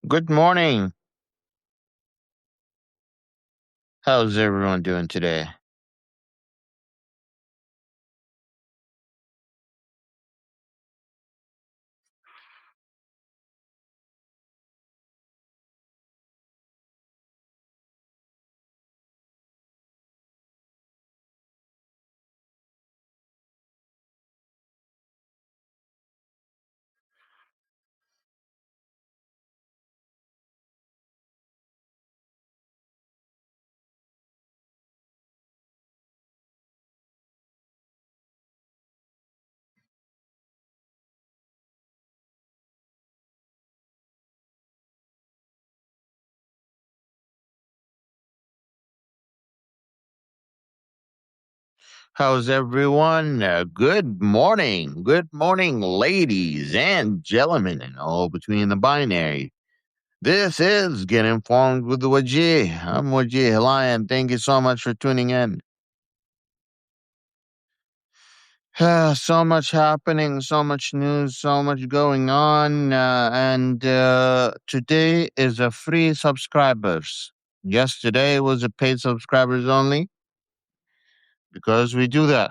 Good morning. How's everyone doing today? How's everyone? Good morning. Good morning, ladies and gentlemen, and all between the binary. This is Get Informed with the Wajih. I'm Wajih Lion. Thank you so much for tuning in. So much happening, so much news, so much going on. And today is a free subscribers. Yesterday was a paid subscribers only because we do that.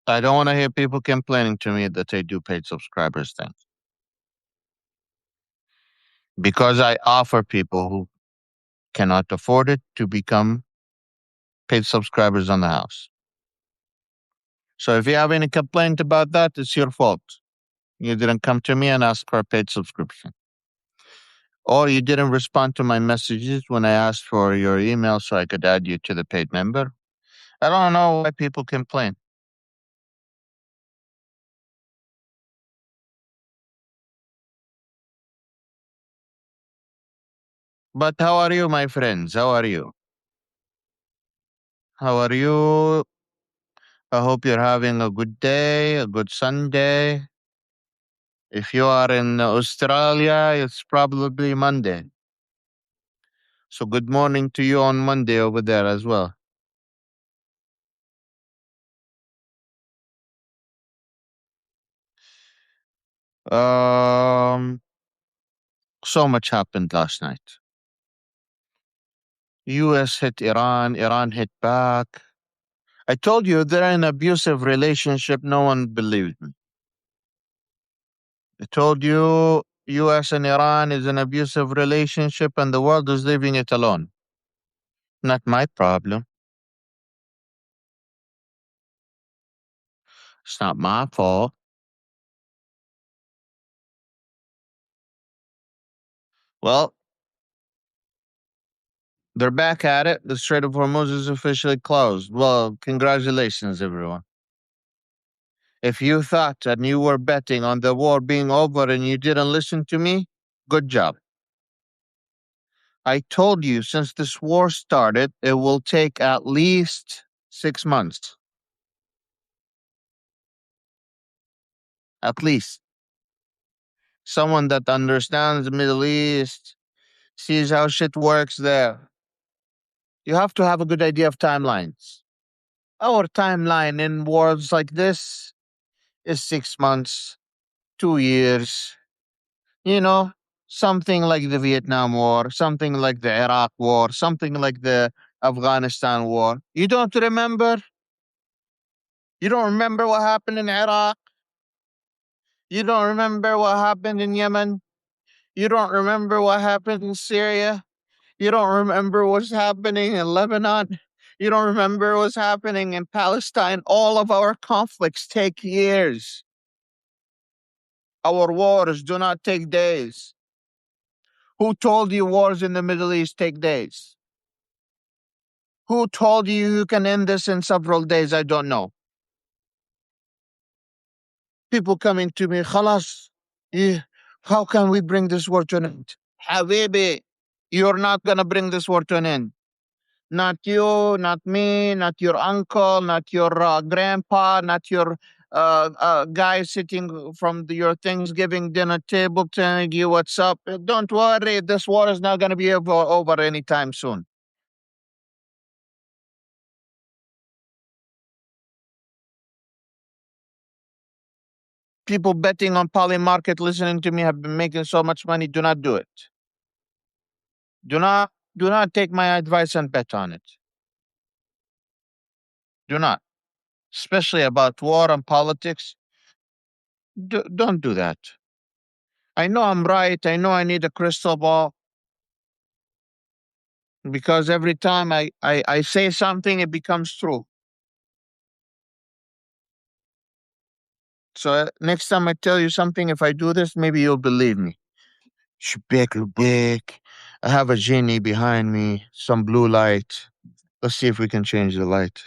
I don't want to hear people complaining to me that they do paid subscribers things because I offer people who cannot afford it to become paid subscribers on the house. So if you have any complaint about that, it's your fault. You didn't come to me and ask for a paid subscription. Or you didn't respond to my messages when I asked for your email so I could add you to the paid member. I don't know why people complain. But how are you, my friends? How are you? How are you? I hope you're having a good day, a good Sunday. If you are in Australia, it's probably Monday. So good morning to you on Monday over there as well. Um, so much happened last night. US hit Iran, Iran hit back. I told you they're in an abusive relationship. No one believed me. I told you US and Iran is an abusive relationship and the world is leaving it alone. Not my problem. It's not my fault. Well, they're back at it. The Strait of Hormuz is officially closed. Well, congratulations, everyone. If you thought and you were betting on the war being over and you didn't listen to me, good job. I told you since this war started, it will take at least 6 months. At least. Someone that understands the Middle East, sees how shit works there. You have to have a good idea of timelines. Our timeline in wars like this is 6 months, 2 years, you know, something like the Vietnam War, something like the Iraq War, something like the Afghanistan War. You don't remember? You don't remember what happened in Iraq? You don't remember what happened in Yemen? You don't remember what happened in Syria? You don't remember what's happening in Lebanon? You don't remember what's happening in Palestine? All of our conflicts take years. Our wars do not take days. Who told you wars in the Middle East take days? Who told you can end this in several days? I don't know. People coming to me, Khalas, how can we bring this war to an end? Habibi, you're not going to bring this war to an end. Not you, not me, not your uncle, not your grandpa, not your guy sitting from your Thanksgiving dinner table telling you what's up. Don't worry, this war is not going to be over anytime soon. People betting on Poly Market listening to me have been making so much money. Do not do it. Do not do not take my advice and bet on it. Do not. Especially about war and politics. Don't do that. I know I'm right. I know I need a crystal ball because every time I say something, it becomes true. So next time I tell you something, if I do this, maybe you'll believe me. Shbek Lubek. I have a genie behind me, some blue light. Let's see if we can change the light.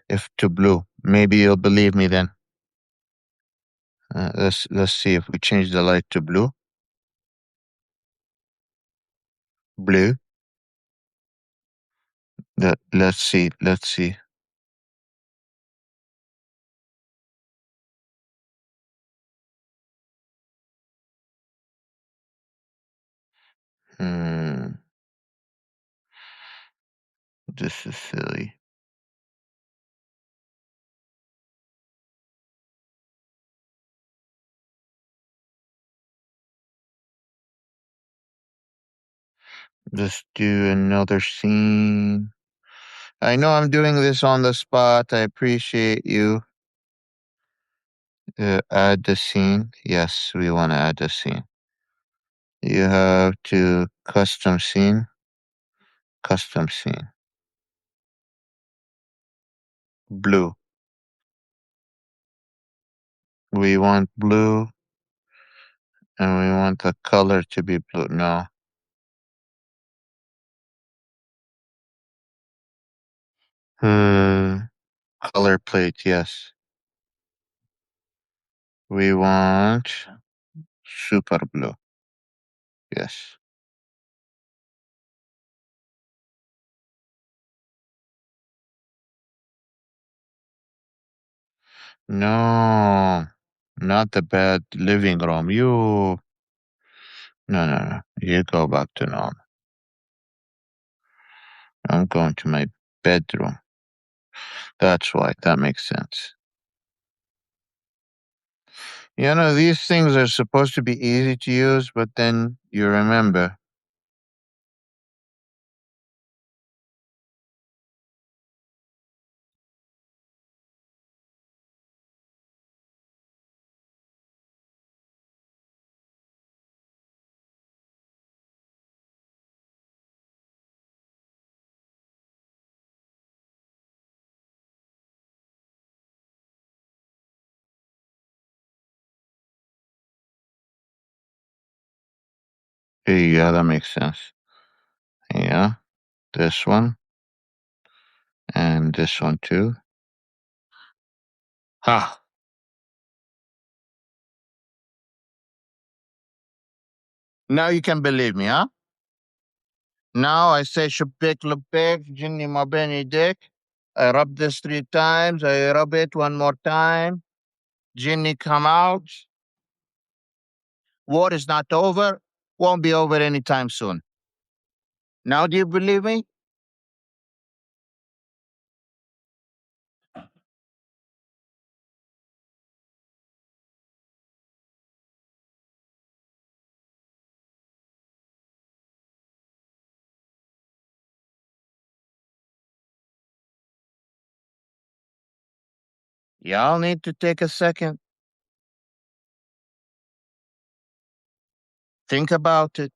If to blue. Maybe you'll believe me then. Let's see if we change the light to blue. Blue. Let's see. Let's see. Hmm. This is silly. Let's do another scene. I know I'm doing this on the spot. I appreciate you. Add the scene. Yes, we want to add the scene. You have to custom scene. Custom scene. Blue. We want blue and we want the color to be blue. No. Hmm. Color plate, yes. We want super blue. Yes. No. Not the bad living room. No. You go back to normal. I'm going to my bedroom. That's why. That makes sense. You know, these things are supposed to be easy to use, but then you remember. Yeah, that makes sense. Yeah. This one and this one too. Ha. Now you can believe me, huh? Now I say Shubik Lubik, Jinni Mabeni Dick. I rub this 3 times. I rub it one more time. Jinni come out. War is not over. Won't be over anytime soon. Now do you believe me? Y'all need to take a second. Think about it.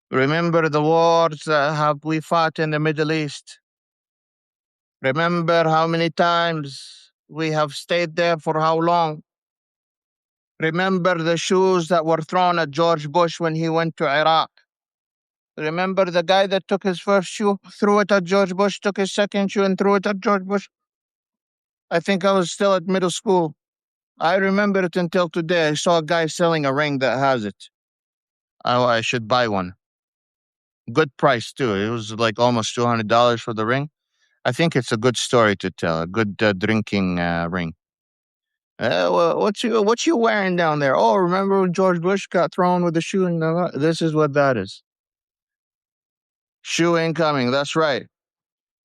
Remember the wars that have we fought in the Middle East. Remember how many times we have stayed there for how long. Remember the shoes that were thrown at George Bush when he went to Iraq. Remember the guy that took his first shoe, threw it at George Bush, took his second shoe and threw it at George Bush? I think I was still at middle school. I remember it until today. I saw a guy selling a ring that has it. I should buy one. Good price too. It was like almost $200 for the ring. I think it's a good story to tell. A good drinking ring. Well, what you wearing down there? Oh, remember when George Bush got thrown with the shoe? This is what that is. Shoe incoming. That's right.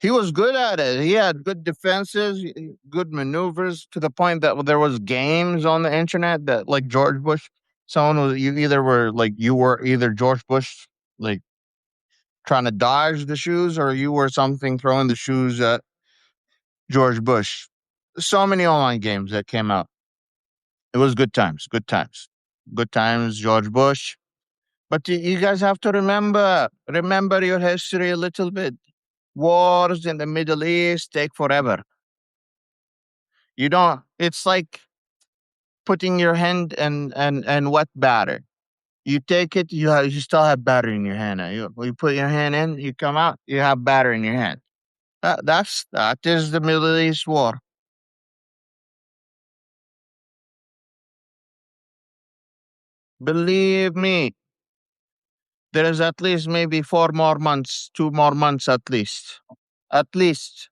He was good at it. He had good defenses, good maneuvers to the point that there was games on the internet that like George Bush, someone was you were either George Bush like trying to dodge the shoes or you were something throwing the shoes at George Bush. So many online games that came out. It was good times, good times. Good times, George Bush. But you guys have to remember your history a little bit. Wars in the Middle East take forever. You don't. It's like putting your hand and wet batter. You take it, you still have batter in your hand. You put your hand in, you come out, you have batter in your hand. That is the Middle East war. Believe me, there is at least maybe 4 more months, 2 more months at least. At least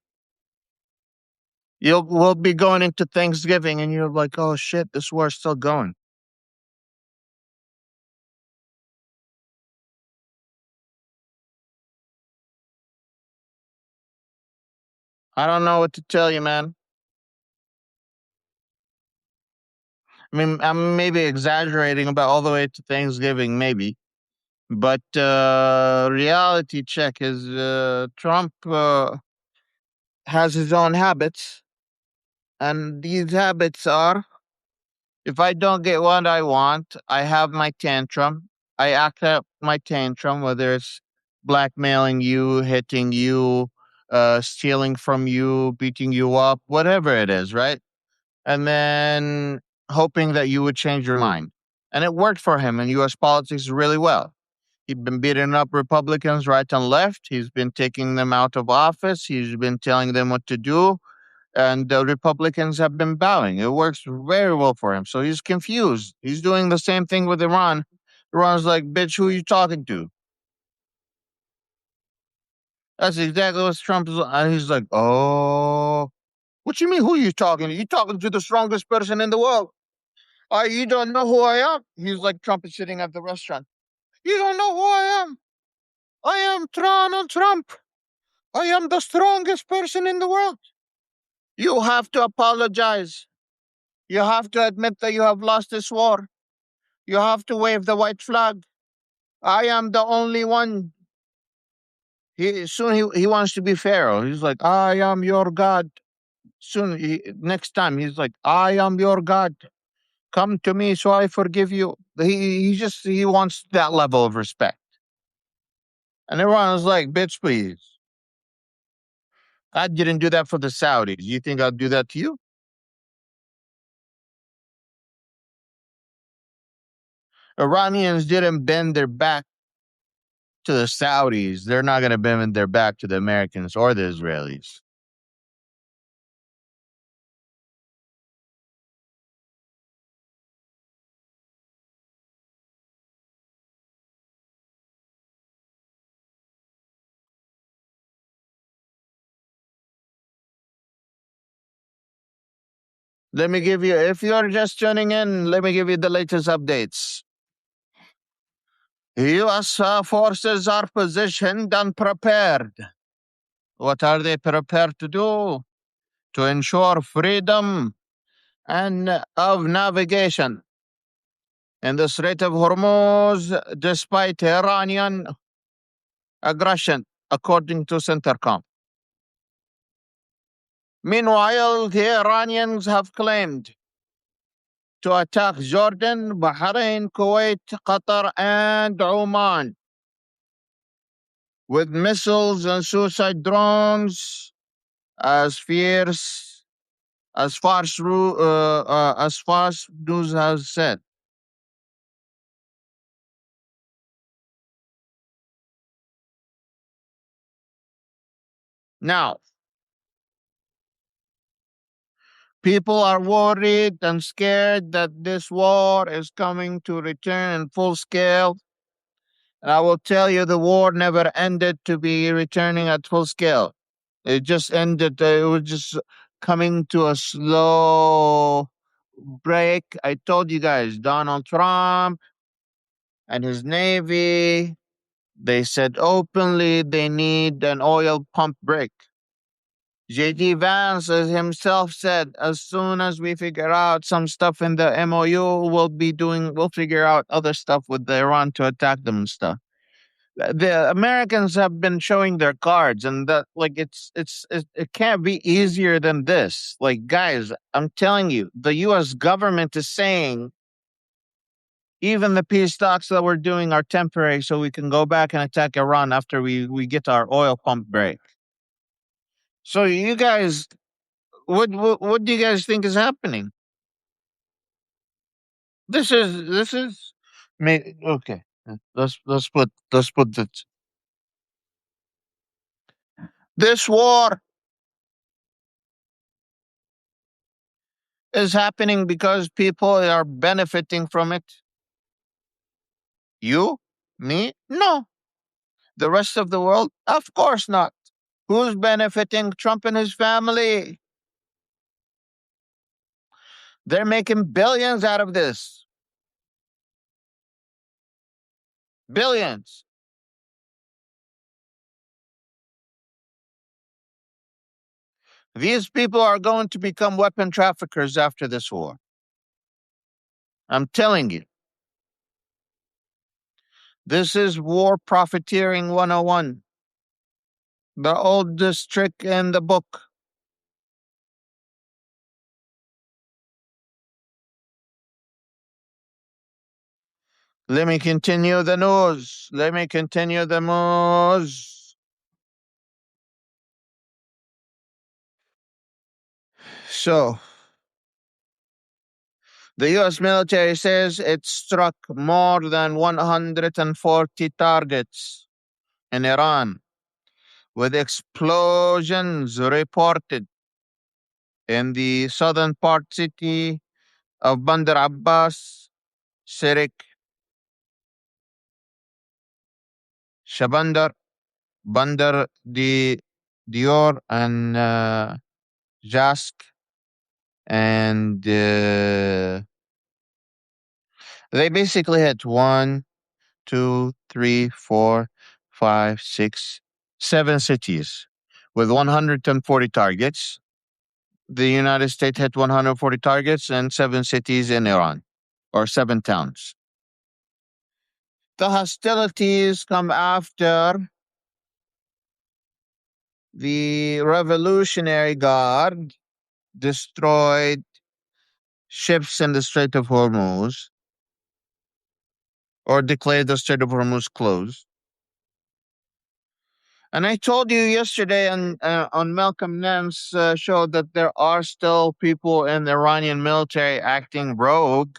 we'll be going into Thanksgiving, and you're like, oh shit, this war's still going. I don't know what to tell you, man. I mean, I'm maybe exaggerating about all the way to Thanksgiving, maybe. But reality check is Trump has his own habits, and these habits are: if I don't get what I want, I have my tantrum. I act out my tantrum, whether it's blackmailing you, hitting you, stealing from you, beating you up, whatever it is, right? And then hoping that you would change your mind. And it worked for him in US politics really well. He's been beating up Republicans right and left. He's been taking them out of office. He's been telling them what to do. And the Republicans have been bowing. It works very well for him. So he's confused. He's doing the same thing with Iran. Iran's like, bitch, who are you talking to? That's exactly what Trump is. And he's like, oh, what you mean, who are you talking to? You talking to the strongest person in the world. You don't know who I am? He's like, Trump is sitting at the restaurant. You don't know who I am? I am Donald Trump. I am the strongest person in the world. You have to apologize. You have to admit that you have lost this war. You have to wave the white flag. I am the only one. He wants to be Pharaoh. He's like, I am your God. Next time, he's like, I am your God. Come to me so I forgive you. He wants that level of respect. And everyone was like, bitch, please. I didn't do that for the Saudis. You think I'll do that to you? Iranians didn't bend their back to the Saudis. They're not going to bend their back to the Americans or the Israelis. Let me give you, if you're just tuning in, let me give you the latest updates. U.S. forces are positioned and prepared. What are they prepared to do? To ensure freedom and of navigation in the Strait of Hormuz, despite Iranian aggression, according to Centercom. Meanwhile, the Iranians have claimed to attack Jordan, Bahrain, Kuwait, Qatar, and Oman with missiles and suicide drones as fierce as far as news has said. Now, people are worried and scared that this war is coming to return in full scale. And I will tell you, the war never ended to be returning at full scale. It just ended. It was just coming to a slow break. I told you guys, Donald Trump and his Navy, they said openly they need an oil pump break. JD Vance as himself said, as soon as we figure out some stuff in the MOU, we'll figure out other stuff with the Iran to attack them and stuff. The Americans have been showing their cards, and that like it can't be easier than this. Like guys, I'm telling you, the US government is saying even the peace talks that we're doing are temporary so we can go back and attack Iran after we get our oil pump break. So you guys, what do you guys think is happening? This is okay. Let's put this war is happening because people are benefiting from it. You, me, no. The rest of the world, of course not. Who's benefiting? Trump and his family. They're making billions out of this. Billions. These people are going to become weapon traffickers after this war. I'm telling you. This is war profiteering 101. The oldest trick in the book. Let me continue the news. Let me continue the news. So, the US military says it struck more than 140 targets in Iran, with explosions reported in the southern part city of Bandar Abbas, Sirik, Shabandar, Bandar di Dior, and Jask. And they basically hit one, two, three, four, five, six, 7 cities with 140 targets. The United States hit 140 targets and 7 cities in Iran, or 7 towns. The hostilities come after the Revolutionary Guard destroyed ships in the Strait of Hormuz, or declared the Strait of Hormuz closed. And I told you yesterday on Malcolm Nance show that there are still people in the Iranian military acting rogue.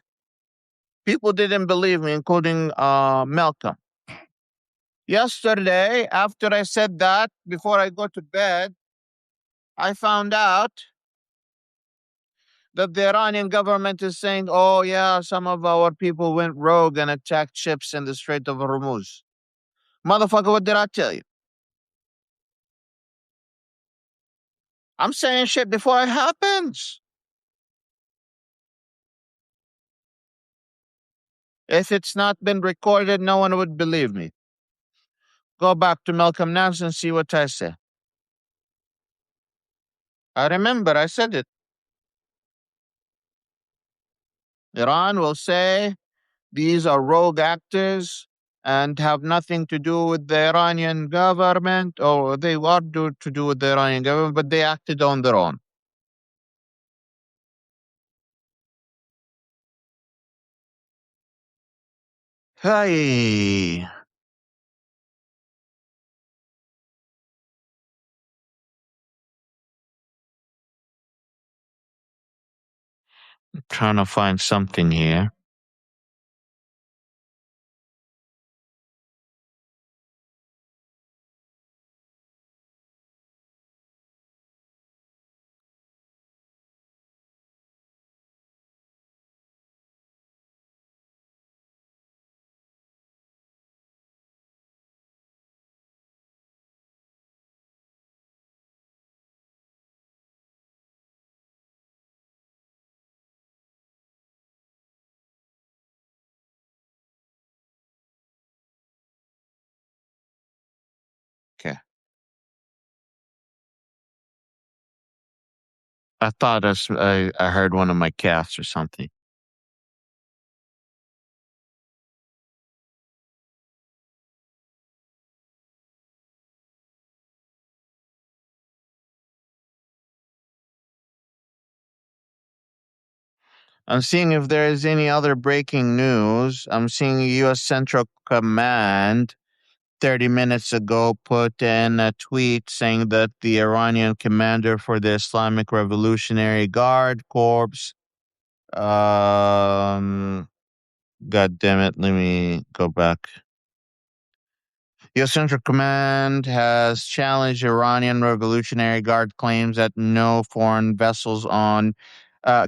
People didn't believe me, including Malcolm. Yesterday, after I said that, before I go to bed, I found out that the Iranian government is saying, oh, yeah, some of our people went rogue and attacked ships in the Strait of Hormuz. Motherfucker, what did I tell you? I'm saying shit before it happens. If it's not been recorded, no one would believe me. Go back to Malcolm Nance and see what I said. I remember I said it. Iran will say these are rogue actors and have nothing to do with the Iranian government, or they are to do with the Iranian government, but they acted on their own. Hey, trying to find something here. I thought I heard one of my cats or something. I'm seeing if there is any other breaking news. I'm seeing U.S. Central Command 30 minutes ago put in a tweet saying that the Iranian commander for the Islamic Revolutionary Guard Corps, um, God damn it, let me go back. U.S. Central Command has challenged Iranian Revolutionary Guard claims that no foreign vessels on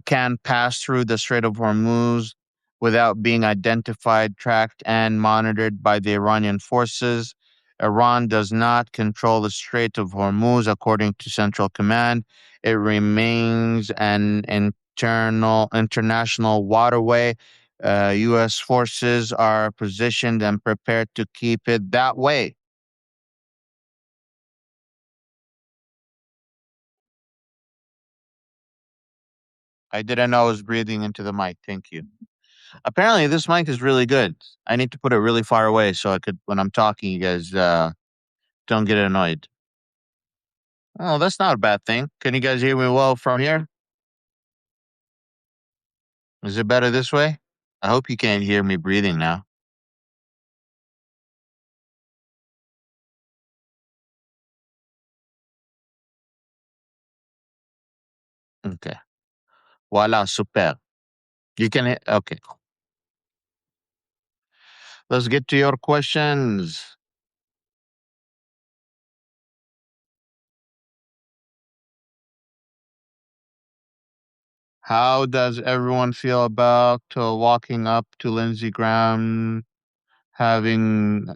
can pass through the Strait of Hormuz without being identified, tracked, and monitored by the Iranian forces. Iran does not control the Strait of Hormuz, according to Central Command. It remains an international waterway. U.S. forces are positioned and prepared to keep it that way. I didn't know I was breathing into the mic. Thank you. Apparently, this mic is really good. I need to put it really far away so I could, when I'm talking, you guys don't get annoyed. Oh, that's not a bad thing. Can you guys hear me well from here? Is it better this way? I hope you can't hear me breathing now. Okay. Voila, super. You can, okay. Let's get to your questions. How does everyone feel about walking up to Lindsey Graham having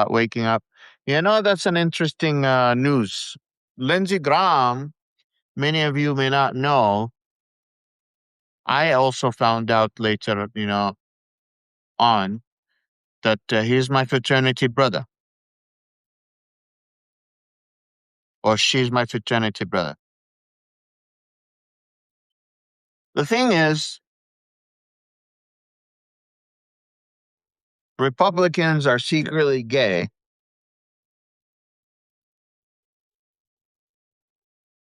waking up? You know, that's an interesting news. Lindsey Graham, many of you may not know. I also found out later, on that he's my fraternity brother, or she's my fraternity brother. The thing is, Republicans are secretly gay,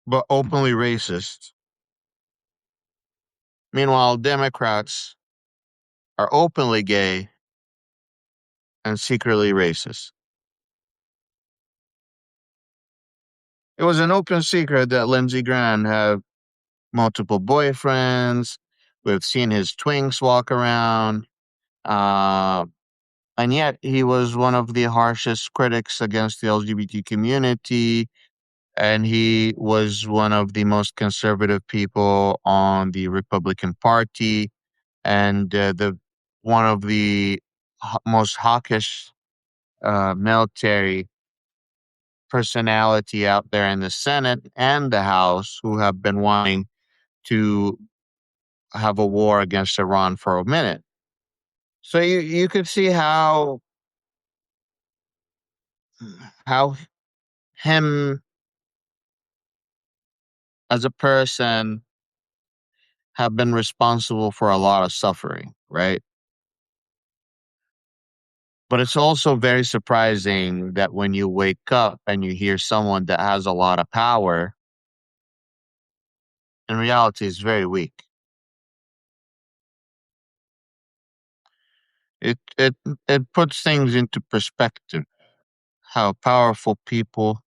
but openly racist. Meanwhile, Democrats are openly gay and secretly racist. It was an open secret that Lindsey Graham had multiple boyfriends. We've seen his twinks walk around. Uh, and yet he was one of the harshest critics against the LGBT community. And he was one of the most conservative people on the Republican Party. And the one of the most hawkish military personality out there in the Senate and the House who have been wanting to have a war against Iran for a minute. So you could see how him as a person have been responsible for a lot of suffering, right? But it's also very surprising that when you wake up and you hear someone that has a lot of power, in reality is very weak. It it puts things into perspective. How powerful people,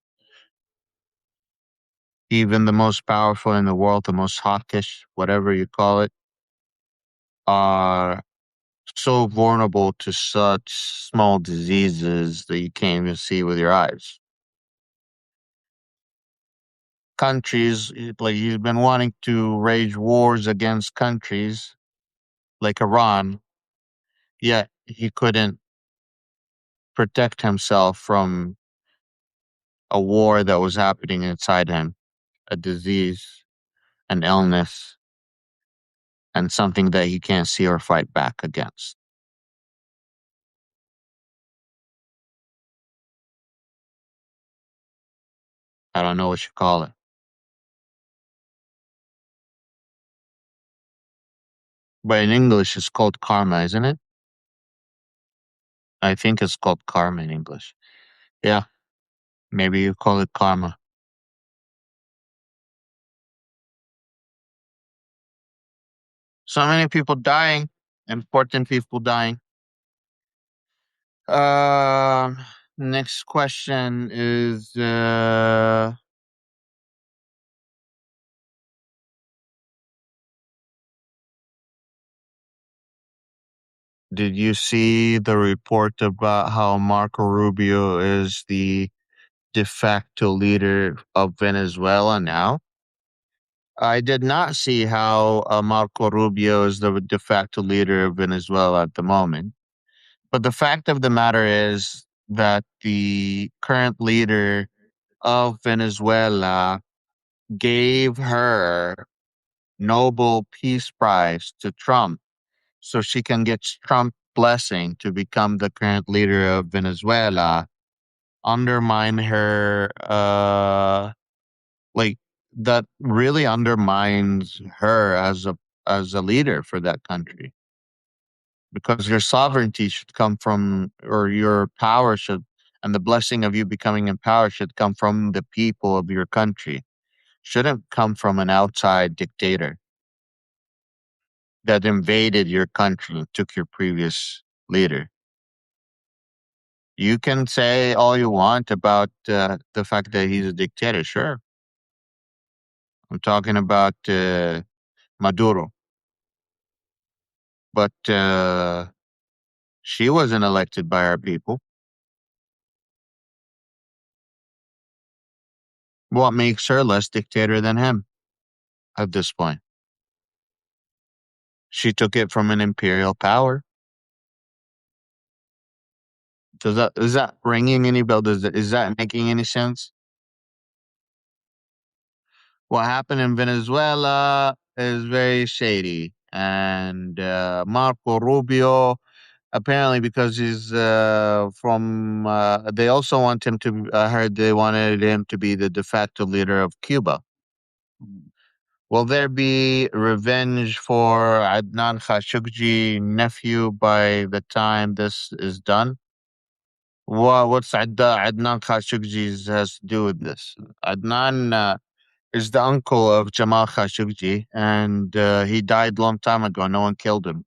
even the most powerful in the world, the most hawkish, whatever you call it, are so vulnerable to such small diseases that you can't even see with your eyes. Countries, like he's been wanting to wage wars against countries like Iran, yet he couldn't protect himself from a war that was happening inside him, a disease, an illness, and something that he can't see or fight back against. I don't know what you call it. But in English, it's called karma, isn't it? I think it's called karma in English. Yeah, maybe you call it karma. So many people dying, important people dying. Um, Next question is did you see the report about how Marco Rubio is the de facto leader of Venezuela now? I did not see how Marco Rubio is the de facto leader of Venezuela at the moment. But the fact of the matter is that the current leader of Venezuela gave her Nobel Peace Prize to Trump so she can get Trump's blessing to become the current leader of Venezuela, undermine her like that really undermines her as a leader for that country, because your sovereignty should come from, or your power should, and the blessing of you becoming in power should come from the people of your country, shouldn't come from an outside dictator that invaded your country and took your previous leader. You can say all you want about the fact that he's a dictator, sure. I'm talking about Maduro, but she wasn't elected by our people. What makes her less dictator than him at this point? She took it from an imperial power. Does that is that ringing any bell? Is that making any sense? What happened in Venezuela is very shady, and Marco Rubio, apparently, because he's from. They also want him to. I heard they wanted him to be the de facto leader of Cuba. Will there be revenge for Adnan Khashoggi nephew by the time this is done? What's Adnan Khashoggi has to do with this? Adnan is the uncle of Jamal Khashoggi, and he died long time ago. No one killed him.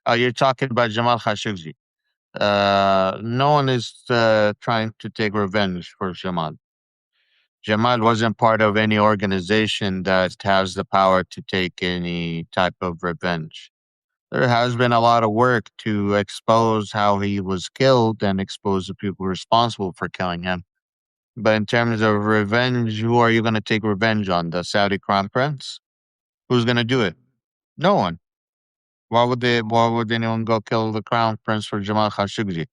Oh, you're talking about Jamal Khashoggi. No one is trying to take revenge for Jamal. Jamal wasn't part of any organization that has the power to take any type of revenge. There has been a lot of work to expose how he was killed and expose the people responsible for killing him. But in terms of revenge, who are you going to take revenge on? The Saudi crown prince? Who's going to do it? No one. Why would they? Why would anyone go kill the crown prince for Jamal Khashoggi?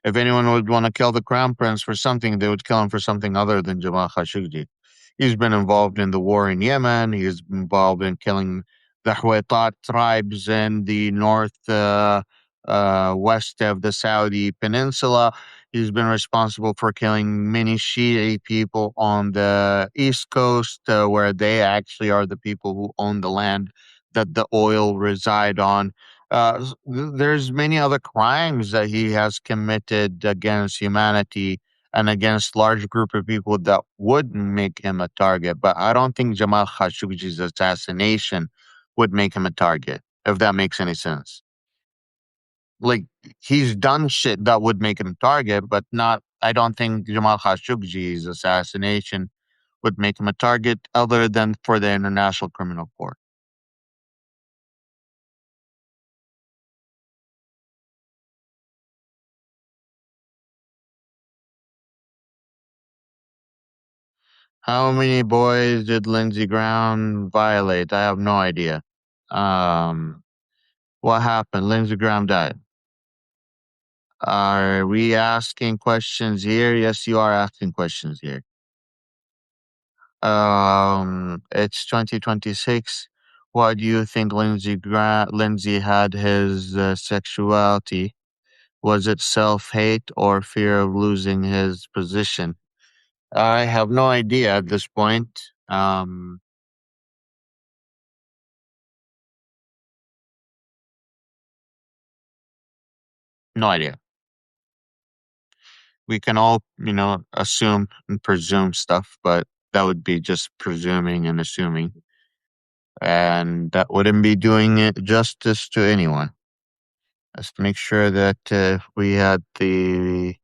If anyone would want to kill the crown prince for something, they would kill him for something other than Jamal Khashoggi. He's been involved in the war in Yemen. He's involved in killing the Huaytat tribes in the north west of the Saudi peninsula. He's been responsible for killing many Shia people on the east coast, where they actually are the people who own the land that the oil reside on. There's many other crimes that he has committed against humanity and against large group of people that would make him a target. But I don't think Jamal Khashoggi's assassination would make him a target, if that makes any sense. Like, he's done shit that would make him a target, but not. I don't think Jamal Khashoggi's assassination would make him a target, other than for the International Criminal Court. How many boys did Lindsey Graham violate? I have no idea. Um, what happened? Lindsey Graham died. Are we asking questions here? Yes, you are asking questions here. It's 2026. Why do you think Lindsey had his sexuality? Was it self-hate or fear of losing his position? I have no idea at this point. No idea. We can all, assume and presume stuff, but that would be just presuming and assuming. And that wouldn't be doing it justice to anyone. Let's make sure that we had the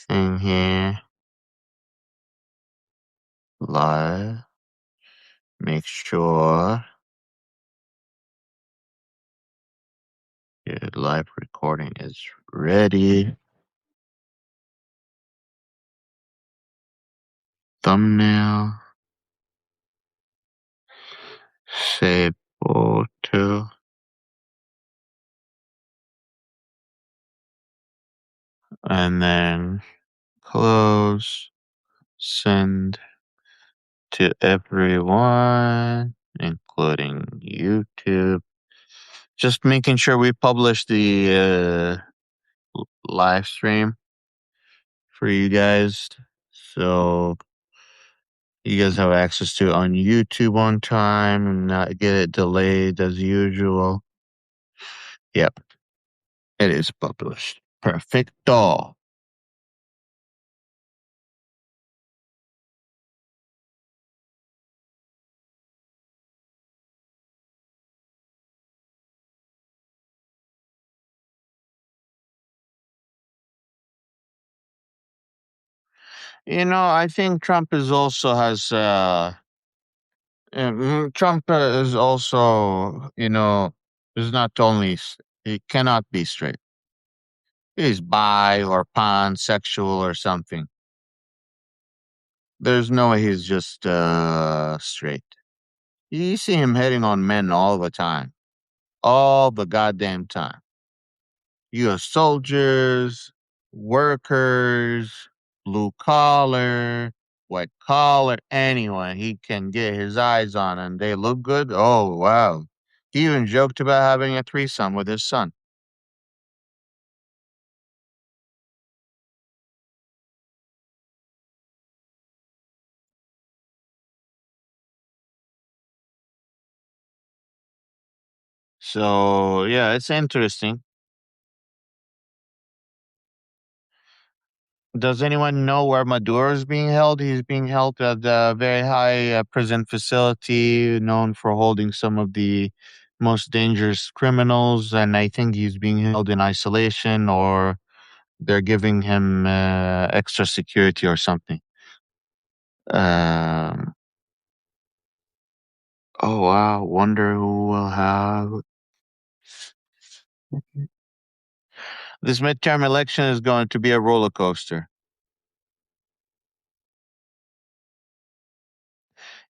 thing here live. Make sure your live recording is ready. Thumbnail. Save photo. And then close. Send to everyone, including YouTube. Just making sure we publish the live stream for you guys. So you guys have access to it on YouTube on time and not get it delayed as usual. Yep, it is published. Perfecto. I think Trump is also has Trump is also, is not only he cannot be straight. He's bi or pansexual or something. There's no way he's just straight. You see him hitting on men all the time, all the goddamn time. U.S. soldiers, workers, blue collar, white collar, anyone he can get his eyes on and they look good. Oh, wow. He even joked about having a threesome with his son. So, yeah, it's interesting. Does anyone know where Maduro is being held? He's being held at a very high prison facility known for holding some of the most dangerous criminals. And I think he's being held in isolation or they're giving him extra security or something. Um, oh, wow. Wonder who will have. This midterm election is going to be a roller coaster.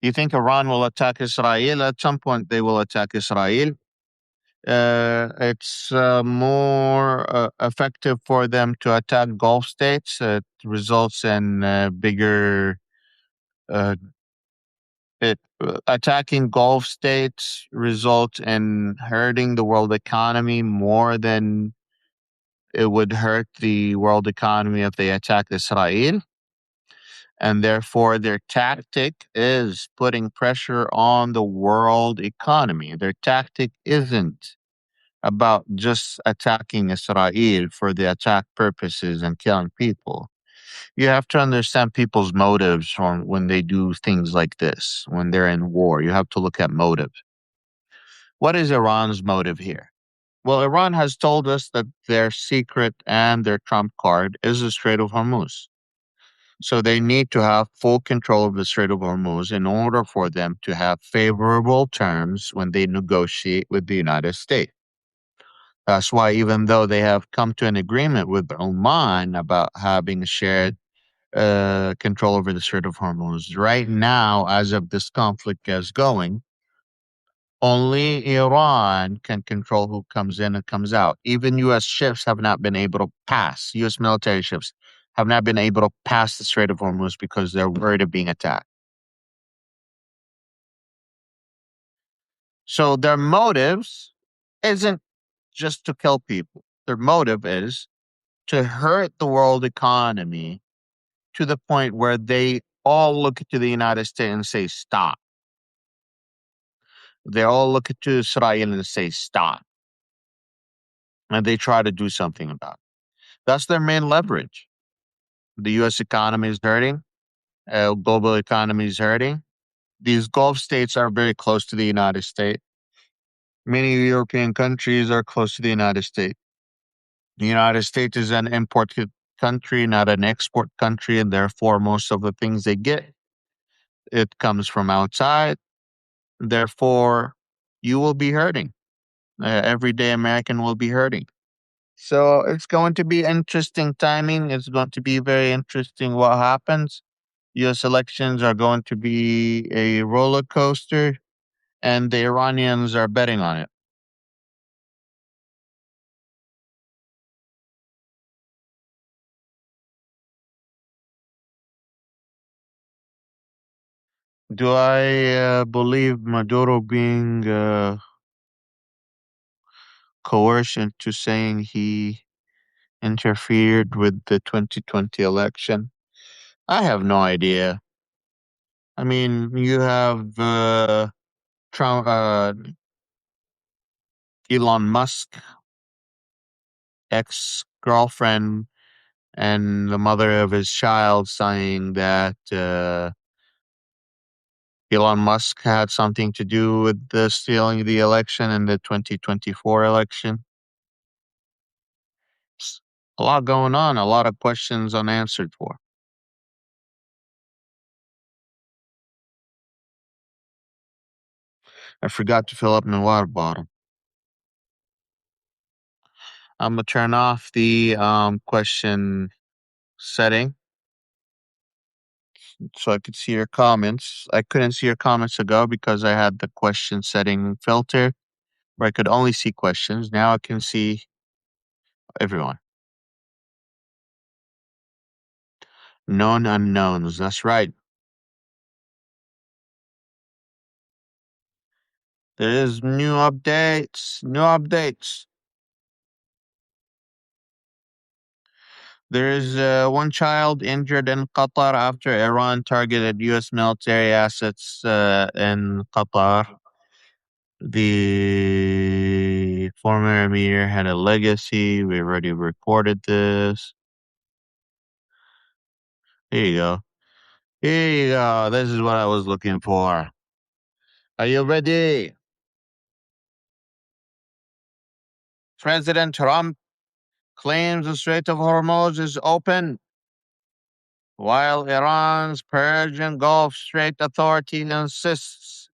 You think Iran will attack Israel? At some point, they will attack Israel. It's more effective for them to attack Gulf states. It results in bigger. Uh, attacking Gulf states results in hurting the world economy more than it would hurt the world economy if they attack Israel. And therefore, their tactic is putting pressure on the world economy. Their tactic isn't about just attacking Israel for the attack purposes and killing people. You have to understand people's motives when they do things like this, when they're in war. You have to look at motive. What is Iran's motive here? Well, Iran has told us that their secret and their trump card is the Strait of Hormuz. So they need to have full control of the Strait of Hormuz in order for them to have favorable terms when they negotiate with the United States. That's why, even though they have come to an agreement with Oman about having shared control over the Strait of Hormuz, right now, as of this conflict is going, only Iran can control who comes in and comes out. Even U.S. ships have not been able to pass, U.S. military ships have not been able to pass the Strait of Hormuz because they're worried of being attacked. So their motives isn't just to kill people. Their motive is to hurt the world economy to the point where they all look to the United States and say, stop. They all look to Israel and say, stop. and they try to do something about it. That's their main leverage. The U.S. economy is hurting. Global economy is hurting. These Gulf states are very close to the United States. Many European countries are close to the United States. The United States is an country, not an export country, and therefore most of the things they get, it comes from outside. Therefore, you will be hurting. Everyday American will be hurting. So it's going to be interesting timing. It's going to be very interesting what happens. US elections are going to be a roller coaster, and the Iranians are betting on it. Do I believe Maduro being coerced into saying he interfered with the 2020 election? I have no idea. I mean, you have Trump, Elon Musk, ex girlfriend, and the mother of his child saying that Elon Musk had something to do with the stealing the election in the 2024 election. A lot going on, a lot of questions unanswered for. I forgot to fill up my water bottle. I'm gonna turn off the question setting so I could see your comments. I couldn't see your comments ago because I had the question setting filter where I could only see questions. Now I can see everyone. Known unknowns. That's right. There is new updates. New updates. There is one child injured in Qatar after Iran targeted U.S. military assets in Qatar. The former emir had a legacy. We already recorded this. Here you go. Here you go. This is what I was looking for. Are you ready? President Trump claims the Strait of Hormuz is open, while Iran's Persian Gulf Strait Authority insists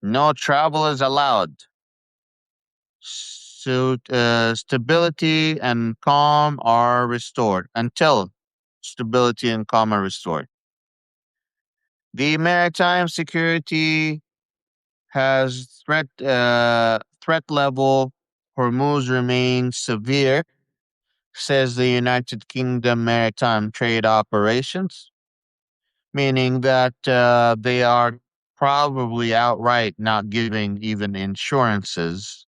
no travel is allowed. So, stability and calm are restored until stability and calm are restored. The maritime security has threat level Hormuz remains severe, says the United Kingdom Maritime Trade Operations, meaning that they are probably outright not giving even insurances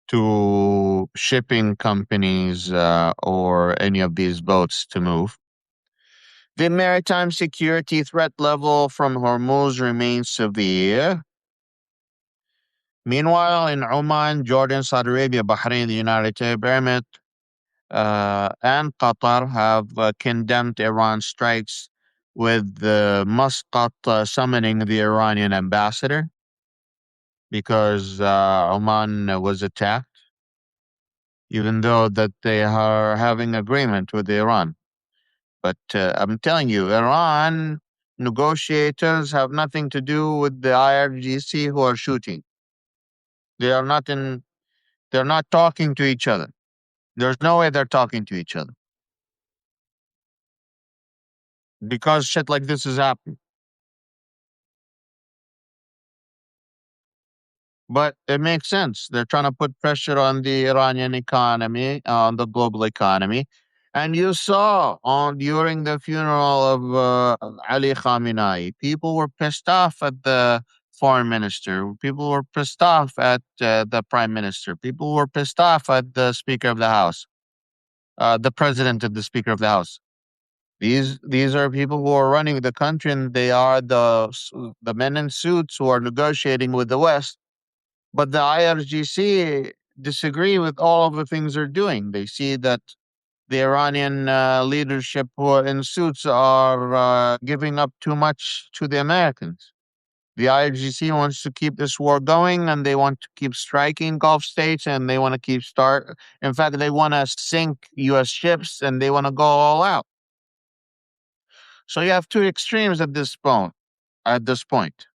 to shipping companies or any of these boats to move. The maritime security threat level from Hormuz remains severe. Meanwhile, in Oman, Jordan, Saudi Arabia, Bahrain, the United Arab Emirates, and Qatar have condemned Iran's strikes, with Muscat summoning the Iranian ambassador because Oman was attacked, even though that they are having agreement with Iran. But I'm telling you, Iran negotiators have nothing to do with the IRGC who are shooting. They are not in. They're not talking to each other. There's no way they're talking to each other because shit like this is happening. But it makes sense. They're trying to put pressure on the Iranian economy, on the global economy. And you saw on during the funeral of Ali Khamenei, people were pissed off at the foreign minister. People were pissed off at the prime minister. People were pissed off at the speaker of the house, the president of the speaker of the house. These are people who are running the country, and they are the men in suits who are negotiating with the West. But the IRGC disagree with all of the things they're doing. They see that the Iranian leadership who are in suits are giving up too much to the Americans. The IRGC wants to keep this war going, and they want to keep striking Gulf states, and they want to keep start. In fact, they want to sink U.S. ships, and they want to go all out. So you have two extremes at this point. At this point,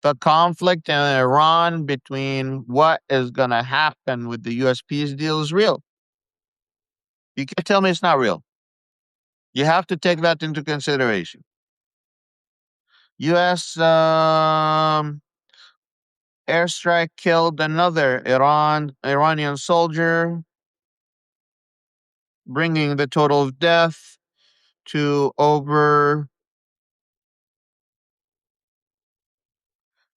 the conflict in Iran between what is going to happen with the U.S. peace deal is real. You can't tell me it's not real. You have to take that into consideration. U.S. Airstrike killed another Iranian soldier, bringing the total of death to over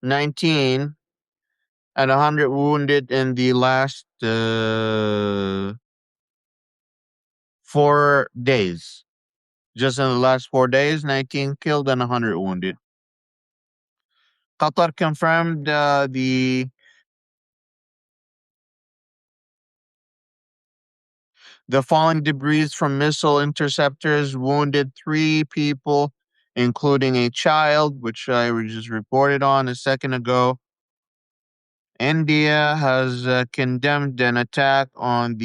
19 and 100 wounded in the last 4 days. Just in the last 4 days, 19 killed and 100 wounded. Qatar confirmed the falling debris from missile interceptors wounded 3 people, including a child, which I just reported on a second ago. India has condemned an attack on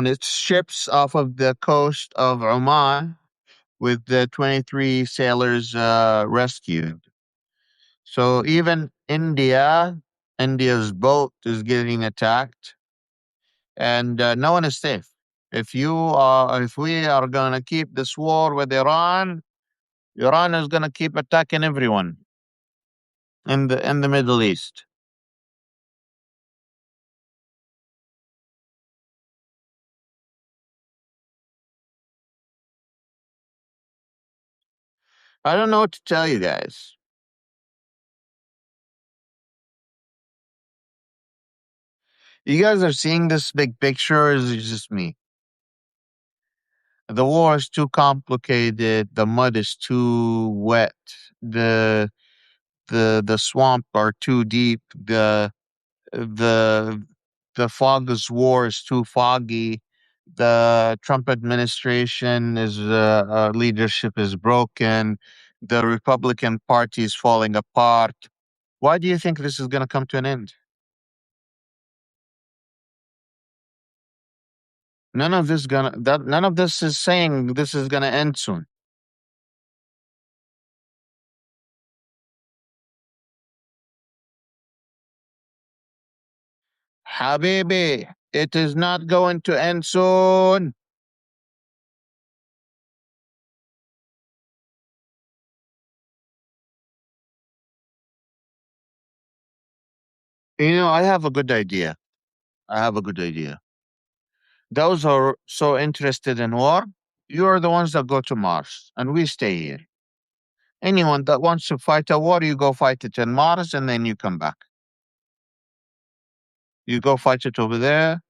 its ships off of the coast of Oman, with the 23 sailors rescued. So even India's boat is getting attacked, and no one is safe. If we are gonna keep this war with Iran, Iran is gonna keep attacking everyone in the Middle East. I don't know what to tell you guys. You guys are seeing this big picture, or is it just me? The war is too complicated. The mud is too wet. The the swamp are too deep. The the fog is war is too foggy. The Trump administration is leadership is broken. The Republican Party is falling apart. Why do you think this is going to come to an end? None of this is saying this is gonna end soon. Habibi, it is not going to end soon. I have a good idea. I have a good idea. Those who are so interested in war, you are the ones that go to Mars, and we stay here. Anyone that wants to fight a war, you go fight it in Mars, and then you come back. You go fight it over there,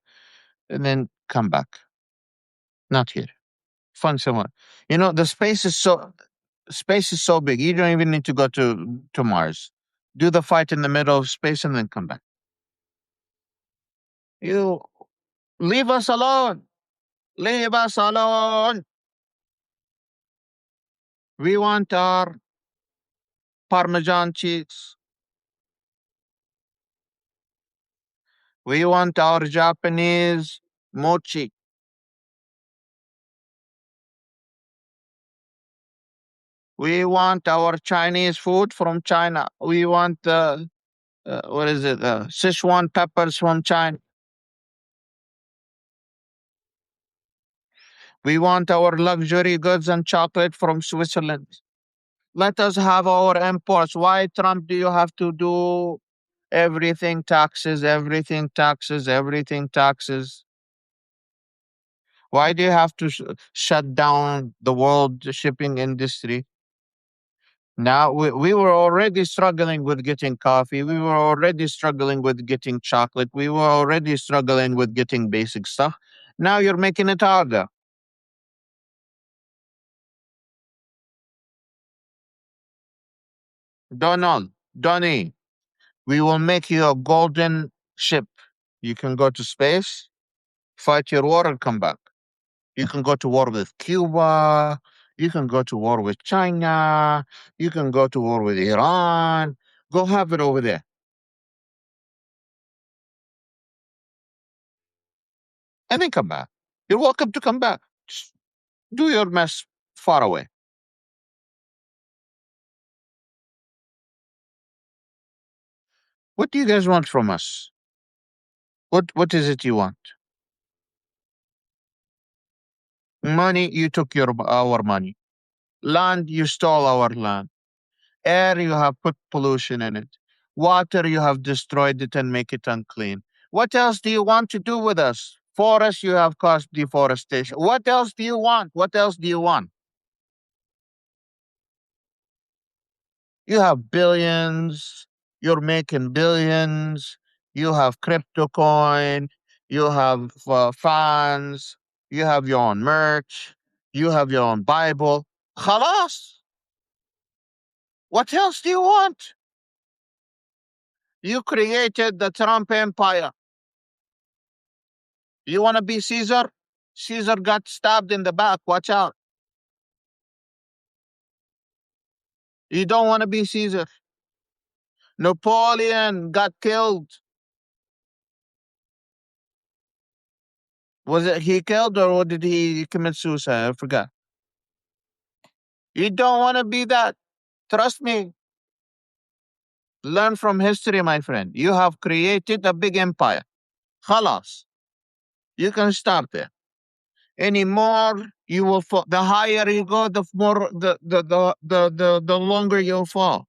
and then come back. Not here. Find someone. The space is so big. You don't even need to go to Mars. Do the fight in the middle of space and then come back. You leave us alone. Leave us alone. We want our Parmesan cheese. We want our Japanese mochi. We want our Chinese food from China. We want what is it? Sichuan peppers from China. We want our luxury goods and chocolate from Switzerland. Let us have our imports. Why, Trump, do you have to do everything taxes, everything taxes, everything taxes? Why do you have to shut down the world shipping industry? Now, we were already struggling with getting coffee. We were already struggling with getting chocolate. We were already struggling with getting basic stuff. Now you're making it harder. Donald, Donny, We will make you a golden ship. You can go to space, fight your war, and come back. You can go to war with Cuba. You can go to war with China. You can go to war with Iran. Go have it over there. And then come back. You're welcome to come back. Just do your mess far away. What do you guys want from us? What is it you want? Money, you took our money. Land, you stole our land. Air, you have put pollution in it. Water, you have destroyed it and make it unclean. What else do you want to do with us? Forest, you have caused deforestation. What else do you want? What else do you want? You have billions. You're making billions. You have crypto coin. You have fans. You have your own merch. You have your own Bible. Khalas. What else do you want? You created the Trump empire. You want to be Caesar? Caesar got stabbed in the back. Watch out. You don't want to be Caesar. Napoleon got killed. Was it he killed or did he commit suicide? I forgot. You don't want to be that. Trust me. Learn from history, my friend. You have created a big empire. Khalas. You can stop there. Any more, you will fall. The higher you go, the more the longer you'll fall.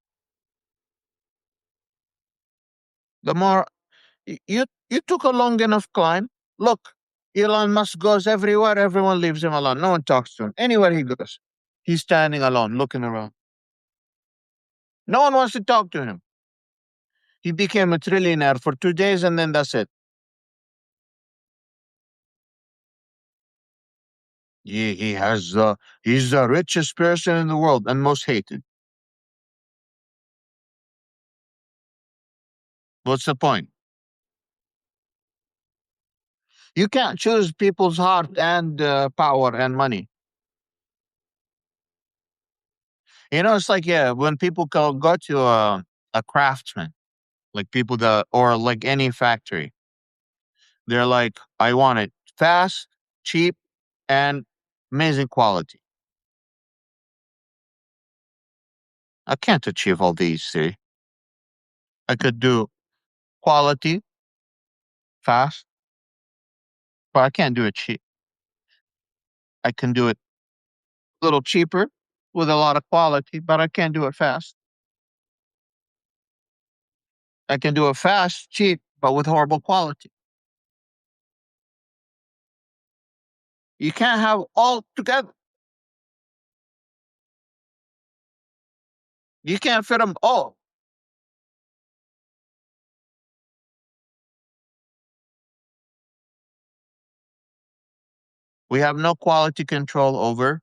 The more you took a long enough climb. Look, Elon Musk goes everywhere. Everyone leaves him alone. No one talks to him. Anywhere he goes, he's standing alone, looking around. No one wants to talk to him. He became a trillionaire for 2 days, and then that's it. He has he's the richest person in the world and most hated. What's the point? You can't choose people's heart and power and money. It's like when people go to a craftsman, like people that or like any factory, they're like, I want it fast, cheap, and amazing quality. I can't achieve all these three. I could do quality, fast, but I can't do it cheap. I can do it a little cheaper with a lot of quality, but I can't do it fast. I can do it fast, cheap, but with horrible quality. You can't have all together. You can't fit them all. We have no quality control over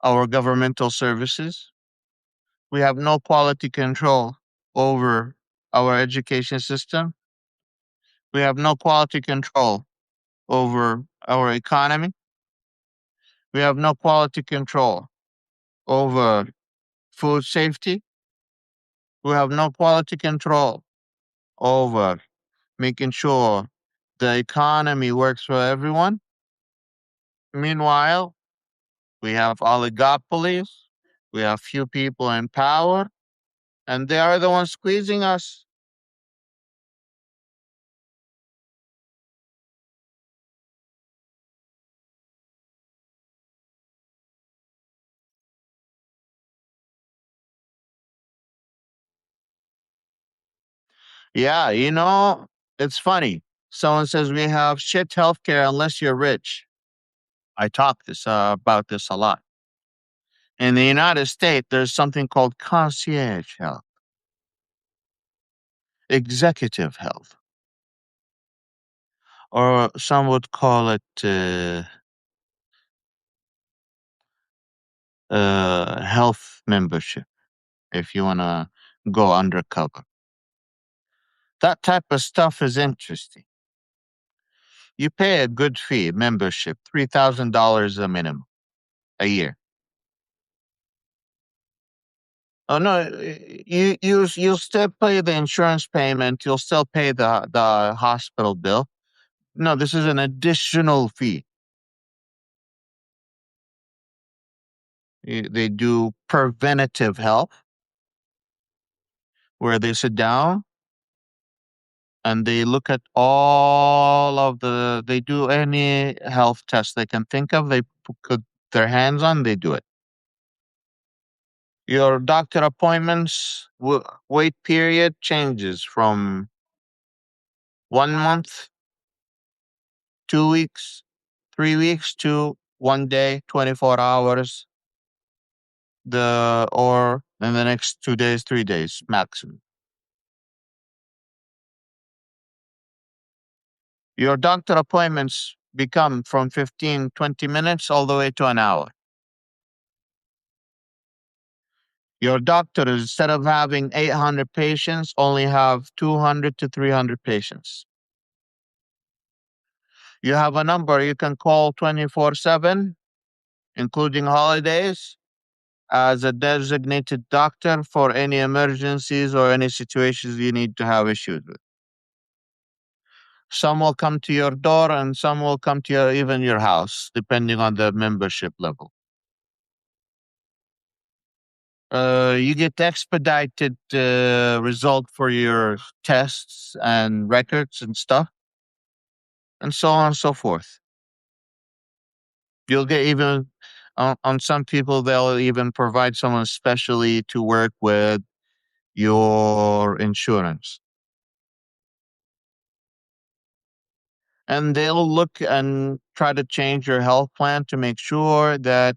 our governmental services. We have no quality control over our education system. We have no quality control over our economy. We have no quality control over food safety. We have no quality control over making sure the economy works for everyone. Meanwhile, we have oligopolies. We have few people in power, and they are the ones squeezing us. Yeah, it's funny. Someone says we have shit healthcare unless you're rich. I talk about this a lot. In the United States, there's something called concierge health, executive health, or some would call it health membership if you want to go undercover. That type of stuff is interesting. You pay a good fee, membership, $3,000 a minimum a year. Oh no, you'll still pay the insurance payment. You'll still pay the hospital bill. No, this is an additional fee. They do preventative health, where they sit down and they look at all of they do any health test they can think of. They put their hands on. They do it. Your doctor appointments wait period changes from 1 month, 2 weeks, 3 weeks to 1 day, 24 hours, or in the next 2 days, 3 days maximum. Your doctor appointments become from 15, 20 minutes all the way to an hour. Your doctor, instead of having 800 patients, only have 200 to 300 patients. You have a number you can call 24/7, including holidays, as a designated doctor for any emergencies or any situations you need to have issues with. Some will come to your door and some will come to even your house, depending on the membership level. You get expedited result for your tests and records and stuff, and so on and so forth. You'll get even on some people, they'll even provide someone specially to work with your insurance. And they'll look and try to change your health plan to make sure that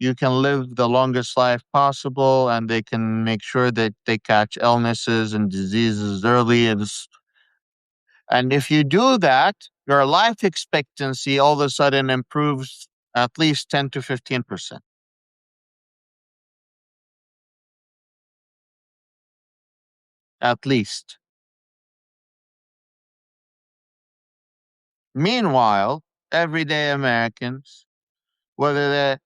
you can live the longest life possible, and they can make sure that they catch illnesses and diseases early. And if you do that, your life expectancy all of a sudden improves at least 10 to 15%. At least. Meanwhile, everyday Americans, whether they,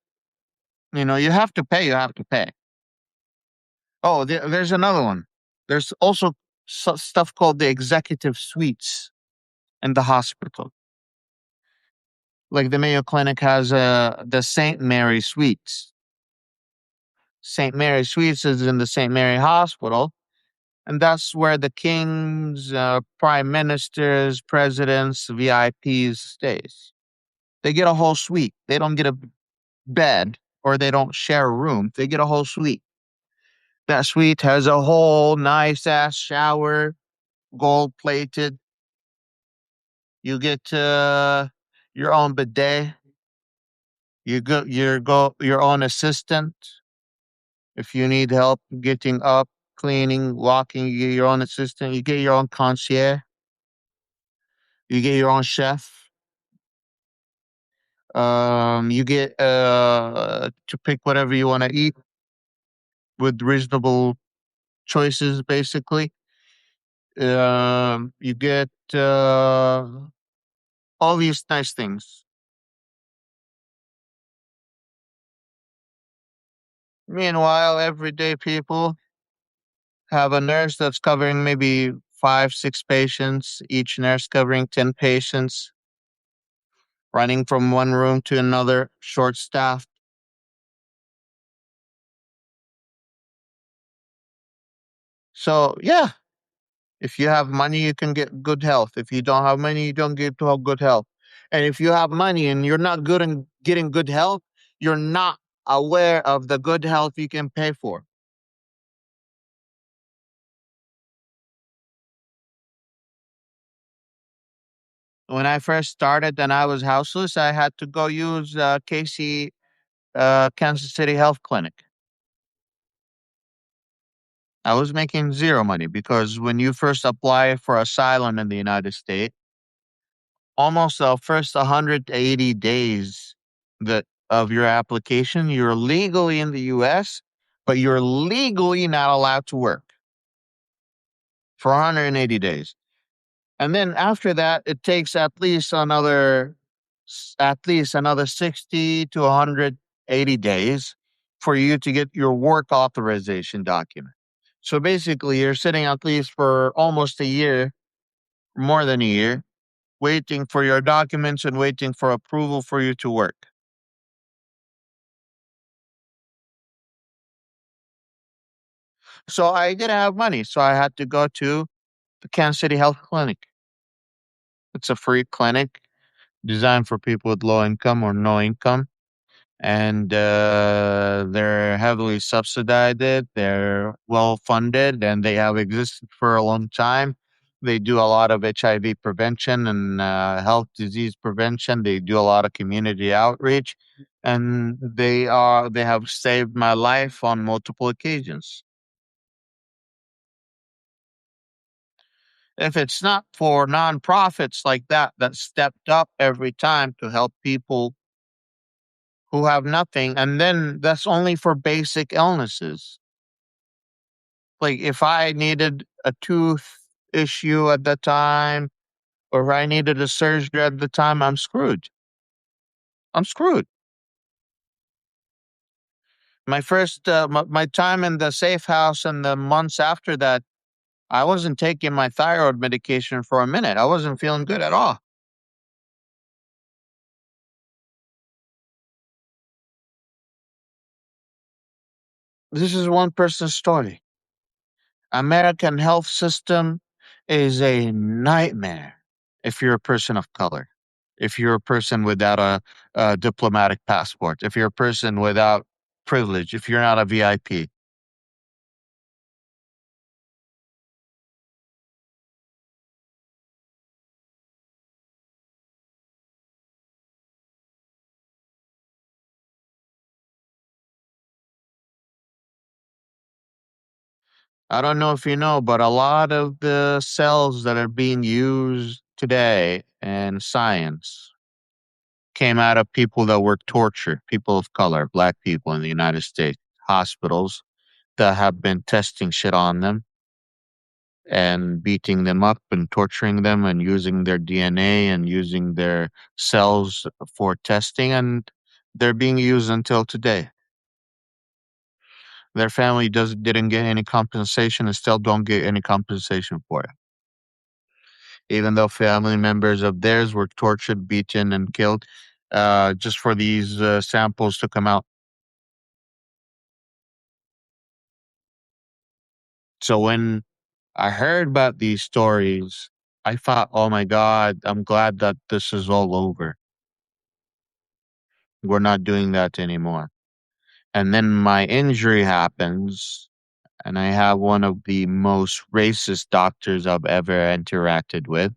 you have to pay, you have to pay. Oh, there's another one. There's also stuff called the executive suites in the hospital. Like the Mayo Clinic has the St. Mary Suites. St. Mary Suites is in the St. Mary Hospital, and that's where the kings, prime ministers, presidents, VIPs stays. They get a whole suite. They don't get a bed or they don't share a room. They get a whole suite. That suite has a whole nice ass shower, gold plated. You get your own bidet. Your own assistant. If you need help getting up, cleaning, walking, you get your own assistant. You get your own concierge. You get your own chef. You get to pick whatever you want to eat with reasonable choices, basically. You get all these nice things. Meanwhile, everyday people have a nurse that's covering maybe five, six patients, each nurse covering 10 patients, running from one room to another, short staffed. So, yeah, if you have money, you can get good health. If you don't have money, you don't get to have good health. And if you have money and you're not good in getting good health, you're not aware of the good health you can pay for. When I first started and I was houseless, I had to go use Kansas City Health Clinic. I was making zero money because when you first apply for asylum in the United States, almost the first 180 days of your application, you're legally in the US, but you're legally not allowed to work. for 180 days. And then after that, it takes at least another 60 to 180 days for you to get your work authorization document. So basically, you're sitting at least for almost a year, more than a year, waiting for your documents and waiting for approval for you to work. So I didn't have money. So I had to go to the Kansas City Health Clinic. It's a free clinic designed for people with low income or no income. And they're heavily subsidized. They're well funded and they have existed for a long time. They do a lot of HIV prevention and health disease prevention. They do a lot of community outreach and they have saved my life on multiple occasions. If it's not for nonprofits like that stepped up every time to help people who have nothing, and then that's only for basic illnesses. Like if I needed a tooth issue at the time, or if I needed a surgery at the time, I'm screwed. I'm screwed. My time in the safe house and the months after that, I wasn't taking my thyroid medication for a minute. I wasn't feeling good at all. This is one person's story. American health system is a nightmare if you're a person of color, if you're a person without a diplomatic passport, if you're a person without privilege, if you're not a VIP. I don't know if you know, but a lot of the cells that are being used today in science came out of people that were tortured, people of color, black people in the United States, hospitals that have been testing shit on them and beating them up and torturing them and using their DNA and using their cells for testing. And they're being used until today. Their family didn't get any compensation and still don't get any compensation for it. Even though family members of theirs were tortured, beaten, and killed just for these samples to come out. So when I heard about these stories, I thought, oh my God, I'm glad that this is all over. We're not doing that anymore. And then my injury happens, and I have one of the most racist doctors I've ever interacted with.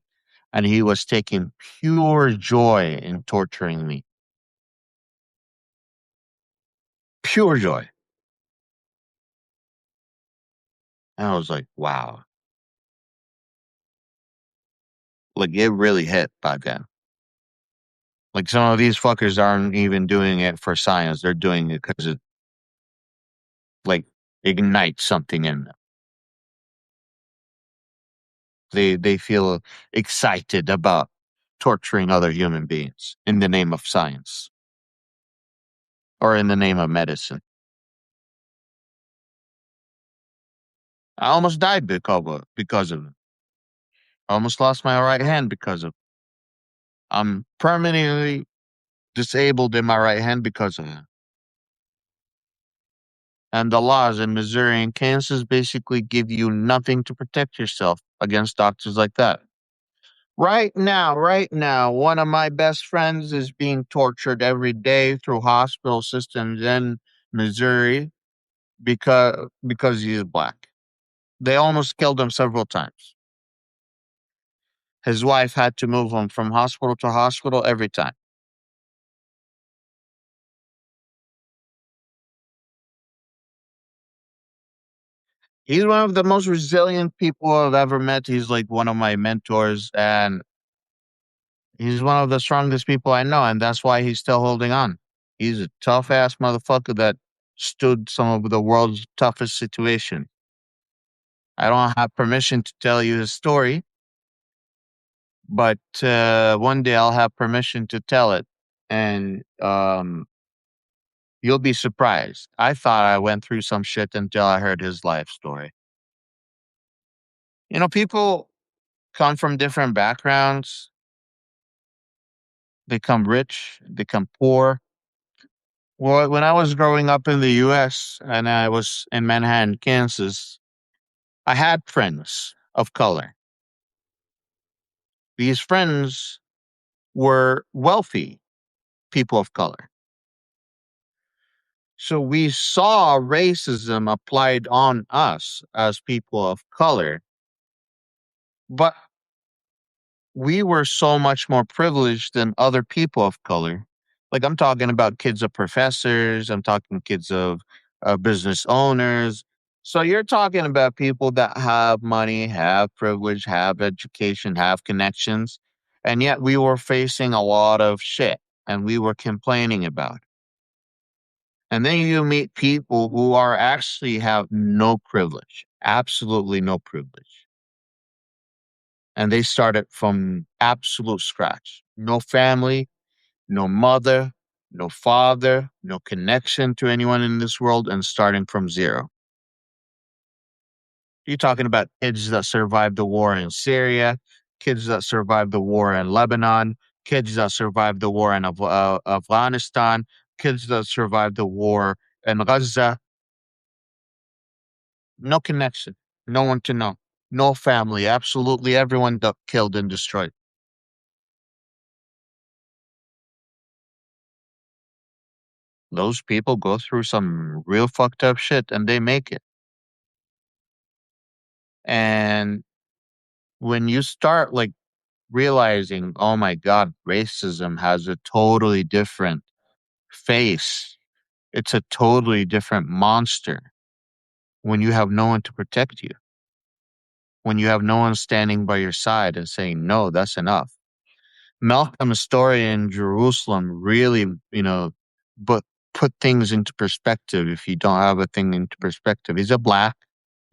And he was taking pure joy in torturing me. Pure joy. And I was like, wow. Like it really hit back then. Like some of these fuckers aren't even doing it for science. They're doing it because it like ignites something in them. They feel excited about torturing other human beings in the name of science or in the name of medicine. I almost died because of it. I almost lost my right hand because of it. I'm permanently disabled in my right hand because of it. And the laws in Missouri and Kansas basically give you nothing to protect yourself against doctors like that. Right now, one of my best friends is being tortured every day through hospital systems in Missouri because he is black. They almost killed him several times. His wife had to move him from hospital to hospital every time. He's one of the most resilient people I've ever met. He's like one of my mentors, and he's one of the strongest people I know, and that's why he's still holding on. He's a tough ass motherfucker that stood some of the world's toughest situation. I don't have permission to tell you his story, but one day I'll have permission to tell it, and you'll be surprised. I thought I went through some shit until I heard his life story. People come from different backgrounds. They come rich, they come poor. Well, when I was growing up in the US and I was in Manhattan, Kansas, I had friends of color. These friends were wealthy people of color. So we saw racism applied on us as people of color, but we were so much more privileged than other people of color. Like I'm talking about kids of professors, I'm talking kids of business owners. So you're talking about people that have money, have privilege, have education, have connections, and yet we were facing a lot of shit and we were complaining about it. And then you meet people who are actually have no privilege, absolutely no privilege. And they started from absolute scratch. No family, no mother, no father, no connection to anyone in this world, and starting from zero. You're talking about kids that survived the war in Syria, kids that survived the war in Lebanon, kids that survived the war in Afghanistan, kids that survived the war in Gaza. No connection, no one to know, no family, absolutely everyone killed and destroyed. Those people go through some real fucked up shit and they make it. And when you start like realizing, oh my God, racism has a totally different face, it's a totally different monster when you have no one to protect you, when you have no one standing by your side and saying, no, that's enough. Malcolm's story in Jerusalem really, but put things into perspective. If you don't have a thing into perspective, he's a black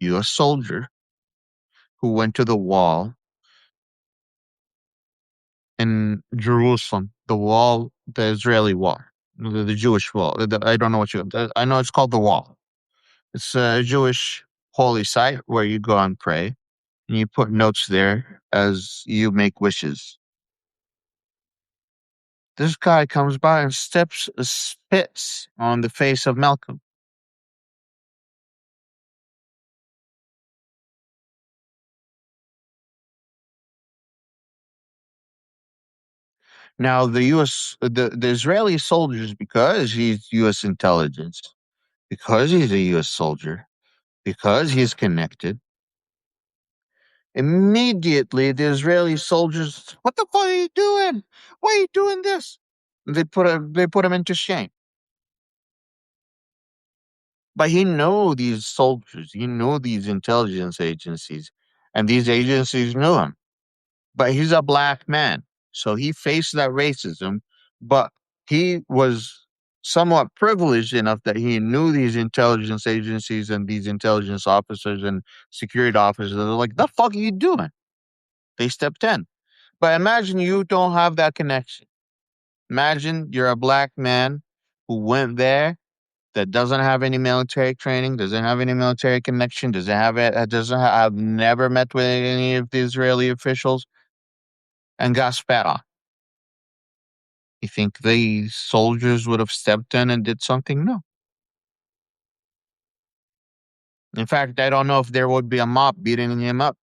U.S. soldier who went to the wall in Jerusalem, the wall, the Israeli wall, the Jewish wall. I don't know what I know it's called the wall. It's a Jewish holy site where you go and pray, and you put notes there as you make wishes. This guy comes by and spits on the face of Malcolm. Now, the Israeli soldiers, because he's U.S. intelligence, because he's a U.S. soldier, because he's connected, immediately the Israeli soldiers, what the fuck are you doing? Why are you doing this? They put him into shame. But he know these soldiers, he know these intelligence agencies, and these agencies knew him. But he's a black man. So he faced that racism, but he was somewhat privileged enough that he knew these intelligence agencies and these intelligence officers and security officers. They're like, the fuck are you doing? They stepped in. But imagine you don't have that connection. Imagine you're a black man who went there that doesn't have any military training, doesn't have any military connection, doesn't have it, doesn't have, I've never met with any of the Israeli officials and got spat on. You think the soldiers would have stepped in and did something? No. In fact, I don't know if there would be a mob beating him up,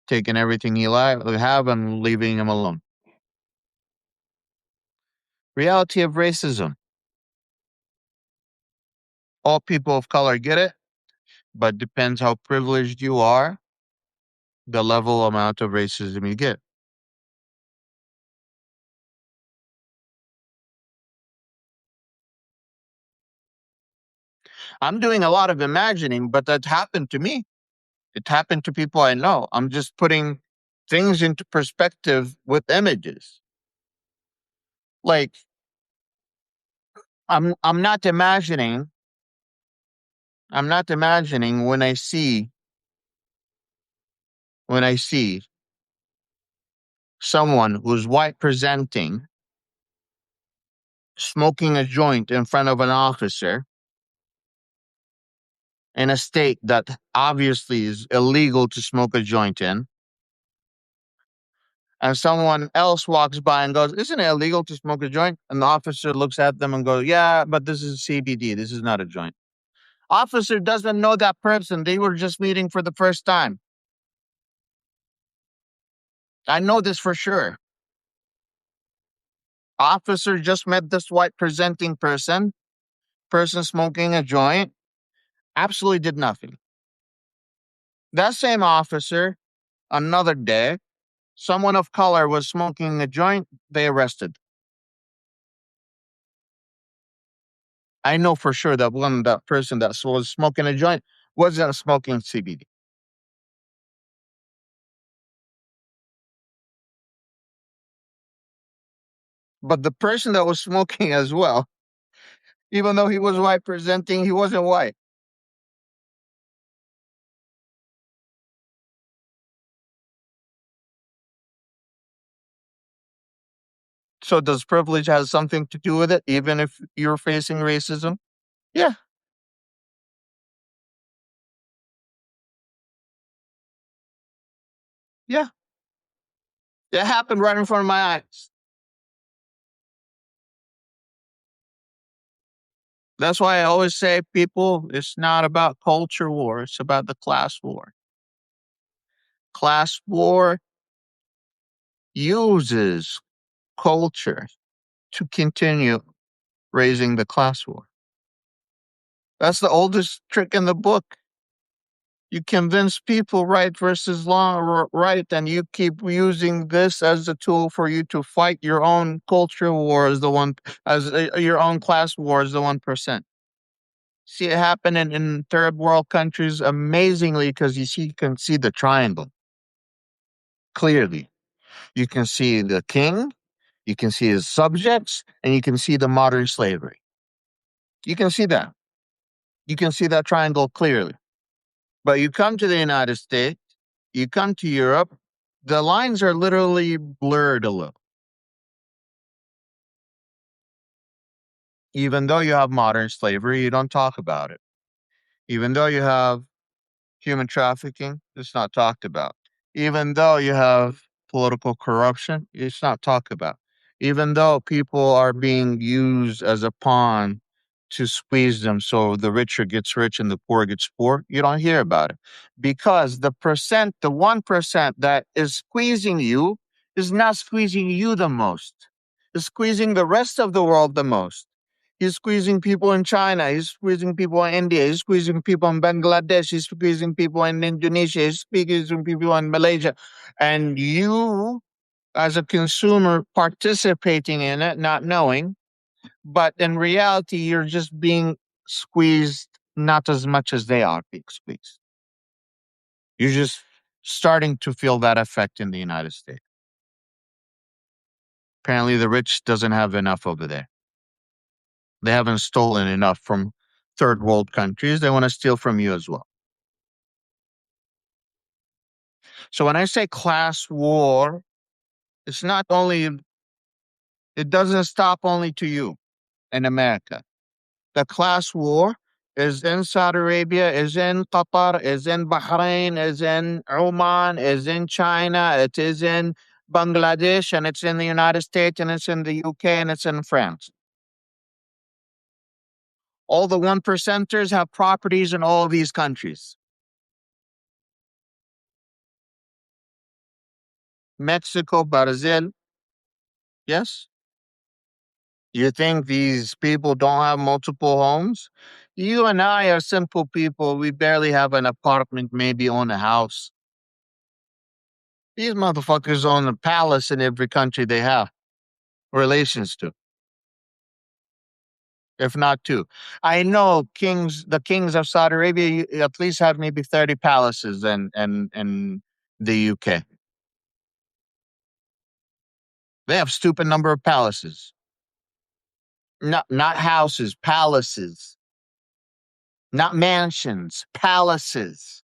taking everything he have and leaving him alone. Reality of racism. All people of color get it, but depends how privileged you are, the level amount of racism you get. I'm doing a lot of imagining, but that happened to me. It happened to people I know. I'm just putting things into perspective with images. Like, I'm not imagining I'm not imagining when I see someone who's white presenting smoking a joint in front of an officer in a state that obviously is illegal to smoke a joint in, and someone else walks by and goes, "Isn't it illegal to smoke a joint?" And the officer looks at them and goes, "Yeah, but this is CBD. This is not a joint." Officer doesn't know that person. They were just meeting for the first time. I know this for sure. Officer just met this white presenting person smoking a joint, absolutely did nothing. That same officer, another day, someone of color was smoking a joint, they arrested. I know for sure that person that was smoking a joint wasn't smoking CBD. But the person that was smoking as well, even though he was white presenting, he wasn't white. So does privilege has something to do with it, even if you're facing racism? Yeah, yeah. It happened right in front of my eyes. That's why I always say, people, it's not about culture war, it's about the class war. Class war uses culture to continue raising the class war. That's the oldest trick in the book. You convince people right versus right, and you keep using this as a tool for you to fight your own culture war as the one, your own class war as the 1%. See it happening in third world countries amazingly because you can see the triangle clearly. You can see the king, you can see his subjects, and you can see the modern slavery. You can see that. You can see that triangle clearly. But you come to the United States, you come to Europe, the lines are literally blurred a little. Even though you have modern slavery, you don't talk about it. Even though you have human trafficking, it's not talked about. Even though you have political corruption, it's not talked about. Even though people are being used as a pawn to squeeze them so the richer gets rich and the poor gets poor, you don't hear about it. Because the 1% that is squeezing you is not squeezing you the most, is squeezing the rest of the world the most. He's squeezing people in China. He's squeezing people in India. He's squeezing people in Bangladesh. He's squeezing people in Indonesia. He's squeezing people in Malaysia. And you, as a consumer, participating in it, not knowing, but in reality, you're just being squeezed not as much as they are being squeezed. You're just starting to feel that effect in the United States. Apparently, the rich doesn't have enough over there. They haven't stolen enough from third world countries. They want to steal from you as well. So when I say class war, it's not only, it doesn't stop only to you in America. The class war is in Saudi Arabia, is in Qatar, is in Bahrain, is in Oman, is in China, it is in Bangladesh, and it's in the United States, and it's in the UK, and it's in France. All the 1%ers have properties in all of these countries. Mexico, Brazil, yes. You think these people don't have multiple homes? You and I are simple people. We barely have an apartment, maybe own a house. These motherfuckers own a palace in every country they have relations to, if not two. I know the kings of Saudi Arabia at least have maybe 30 palaces in the UK. They have stupid number of palaces. Not houses, palaces. not mansions, palaces.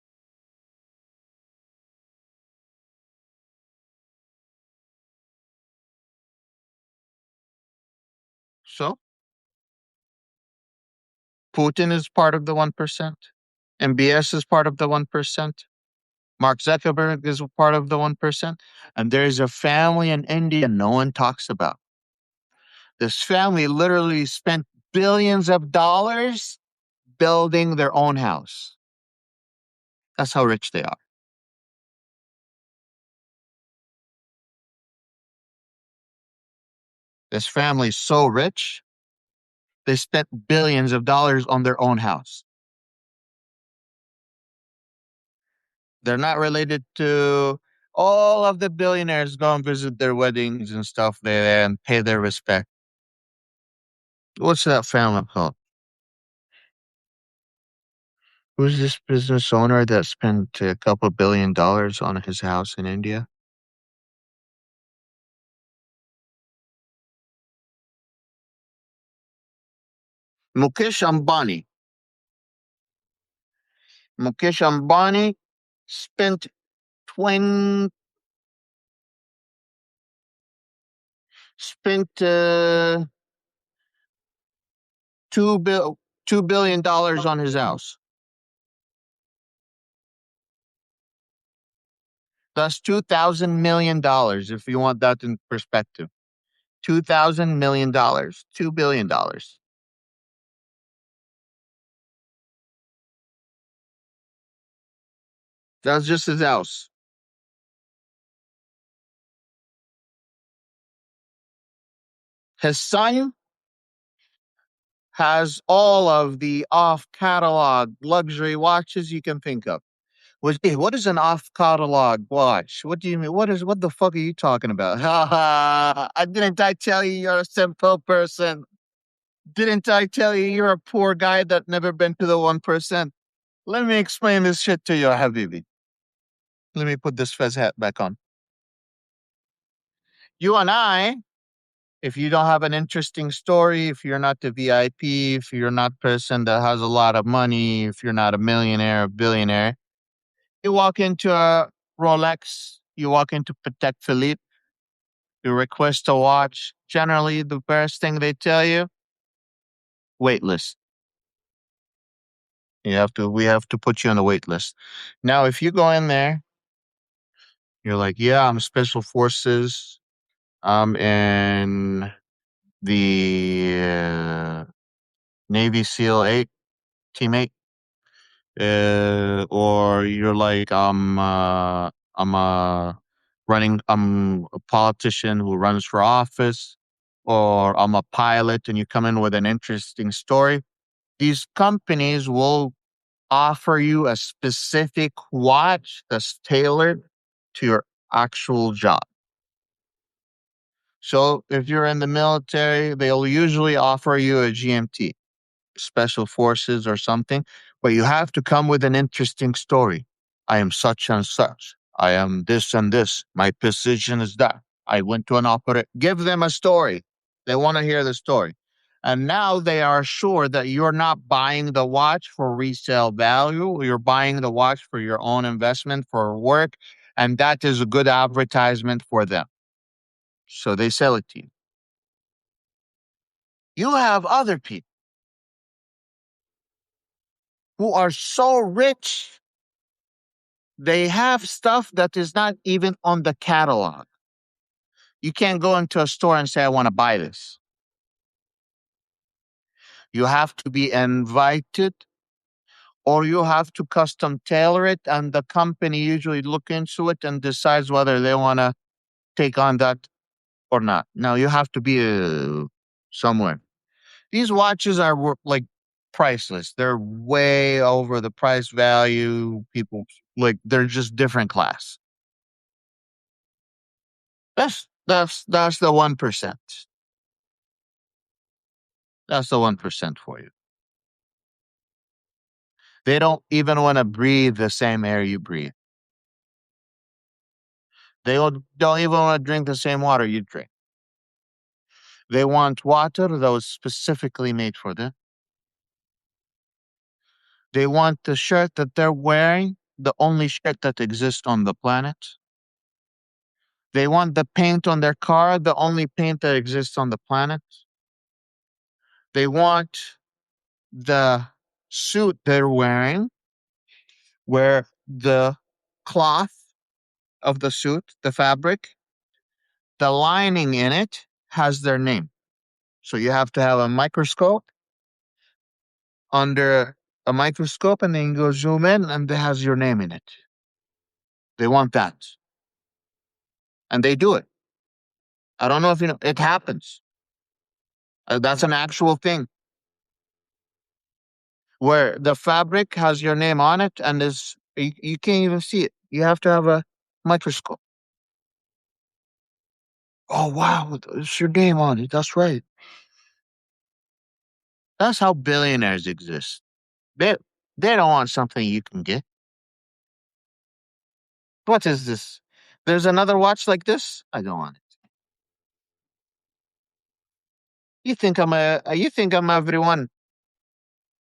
So Putin is part of the 1%. MBS is part of the 1%. Mark Zuckerberg is a part of the 1%. And there's a family in India no one talks about. This family literally spent billions of dollars building their own house. That's how rich they are. This family is so rich, they spent billions of dollars on their own house. They're not related to all of the billionaires go and visit their weddings and stuff there and pay their respect. What's that family called? Who's this business owner that spent a couple $1 billion on his house in India? Mukesh Ambani. Mukesh Ambani spent 20, spent $2 billion on his house. That's $2,000 million if you want that in perspective. $2,000 million, $2 billion. That's just his house. His son has all of the off catalog luxury watches you can think of. What is an off catalog watch? What do you mean? What the fuck are you talking about? Ha ha! Didn't I tell you you're a simple person? Didn't I tell you you're a poor guy that never been to the 1%? Let me explain this shit to you, Habibi. Let me put this fez hat back on. You and I, if you don't have an interesting story, if you're not the VIP, if you're not person that has a lot of money, if you're not a millionaire or billionaire, you walk into a Rolex, you walk into Patek Philippe, you request a watch. Generally, the first thing they tell you, wait list. We have to put you on the wait list. Now, if you go in there, you're like, yeah, I'm special forces. I'm in the Navy SEAL 8, Team 8. Or you're like, I'm a politician who runs for office, or I'm a pilot, and you come in with an interesting story. These companies will offer you a specific watch that's tailored to your actual job. So if you're in the military, they'll usually offer you a GMT, special forces or something, but you have to come with an interesting story. I am such and such. I am this and this. My position is that. I went to an opera. Give them a story. They want to hear the story. And now they are sure that you're not buying the watch for resale value. You're buying the watch for your own investment, for work. And that is a good advertisement for them. So they sell it to you. You have other people who are so rich, they have stuff that is not even on the catalog. You can't go into a store and say, I want to buy this. You have to be invited, or you have to custom tailor it, and the company usually look into it and decides whether they want to take on that or not. Now you have to be somewhere. These watches are like priceless. They're way over the price value. People like they're just different class. That's the 1%. That's the 1% for you. They don't even want to breathe the same air you breathe. They don't even want to drink the same water you drink. They want water that was specifically made for them. They want the shirt that they're wearing, the only shirt that exists on the planet. They want the paint on their car, the only paint that exists on the planet. They want the suit they're wearing, where the cloth of the suit, the fabric, the lining in it has their name. So you have to have a microscope under a microscope and then you go zoom in and it has your name in it. They want that. And they do it. I don't know if you know, it happens. That's an actual thing where the fabric has your name on it and you can't even see it. You have to have a microscope. Oh wow, it's your name on it. That's right. That's how billionaires exist. They they don't want something you can get. What is this? There's another watch like this? I don't want it. You think I'm everyone.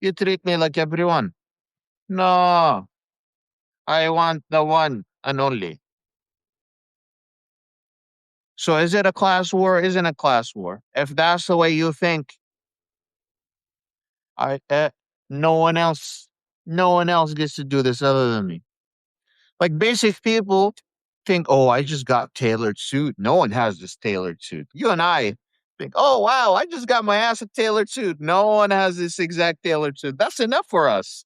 You treat me like everyone. No, I want the one and only. So is it a class war? Isn't a class war? If that's the way you think, I no one else, no one else gets to do this other than me. Like basic people think, oh, I just got tailored suit. No one has this tailored suit. You and I think, oh wow, I just got my ass a tailored suit. No one has this exact tailored suit. That's enough for us.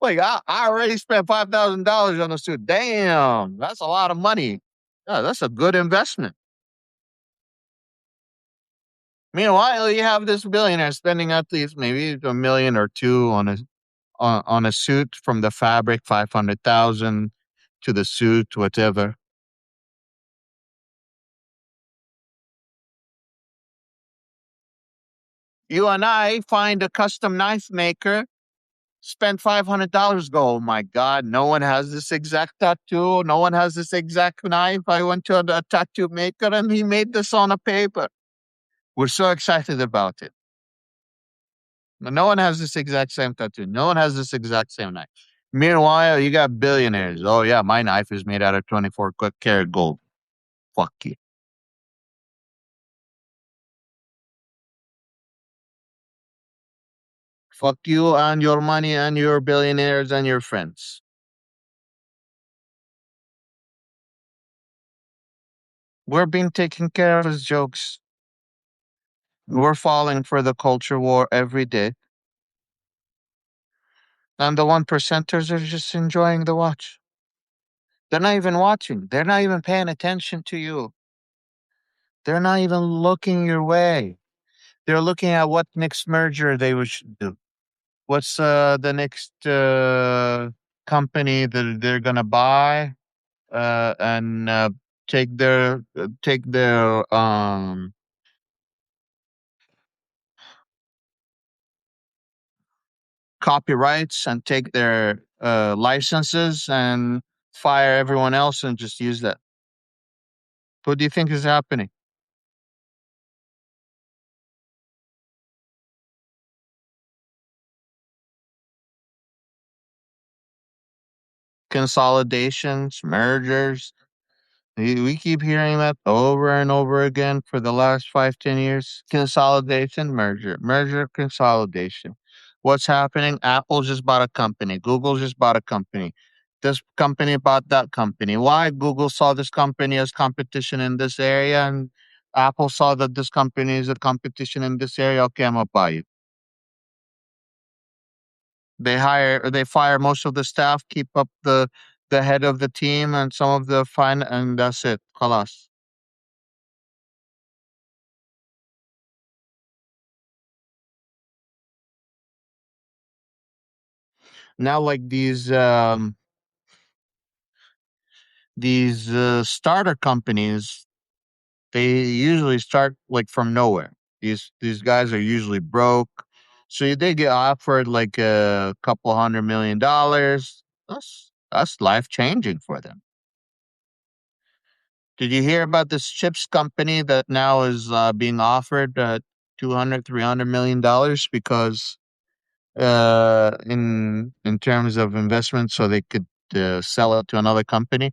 Like I already spent $5,000 on a suit. Damn, that's a lot of money. Yeah, that's a good investment. Meanwhile, you have this billionaire spending at least maybe a million or two on a suit from the fabric, 500,000 to the suit, whatever. You and I find a custom knife maker, spend $500. Go, oh my God, no one has this exact tattoo. No one has this exact knife. I went to a tattoo maker and he made this on a paper. We're so excited about it. No one has this exact same tattoo. No one has this exact same knife. Meanwhile, you got billionaires. Oh, yeah, my knife is made out of 24 karat gold. Fuck you. Fuck you and your money and your billionaires and your friends. We're being taken care of as jokes. We're falling for the culture war every day. And the one percenters are just enjoying the watch. They're not even watching. They're not even paying attention to you. They're not even looking your way. They're looking at what next merger they should do. What's the next company that they're gonna buy and take their copyrights and take their licenses and fire everyone else and just use that. What do you think is happening? Consolidations, mergers. We keep hearing that over and over again for the last 5, 10 years. Consolidation, merger, consolidation. What's happening? Apple just bought a company. Google just bought a company. This company bought that company. Why? Google saw this company as competition in this area, and Apple saw that this company is a competition in this area. Okay, I'm gonna buy you. They fire most of the staff, keep up the head of the team and some of the fine, and that's it. Khalas. Now, like these starter companies, they usually start like from nowhere. These guys are usually broke, so they get offered like a couple $100 million. That's life changing for them. Did you hear about this chips company that now is being offered 200, $300 million because in terms of investment, so they could sell it to another company.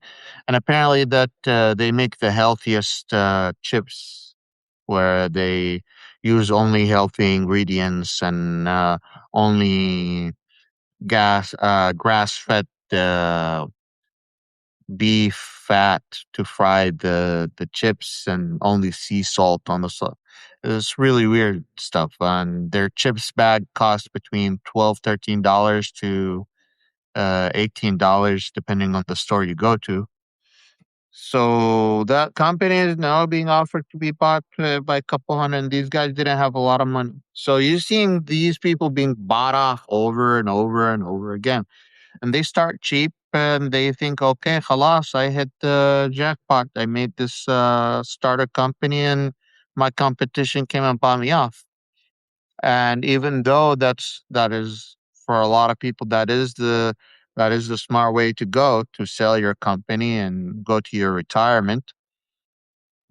And apparently, that they make the healthiest chips, where they use only healthy ingredients and only grass fed beef fat to fry the chips, and only sea salt on the salt. It's really weird stuff. And their chips bag cost between $12, $13 to $18, depending on the store you go to. So that company is now being offered to be bought by a couple hundred. And these guys didn't have a lot of money. So you're seeing these people being bought off over and over and over again, and they start cheap and they think, okay, halas, I hit the jackpot. I made this startup company, and my competition came and bought me off. And even though that is, for a lot of people, that is the smart way to go, to sell your company and go to your retirement.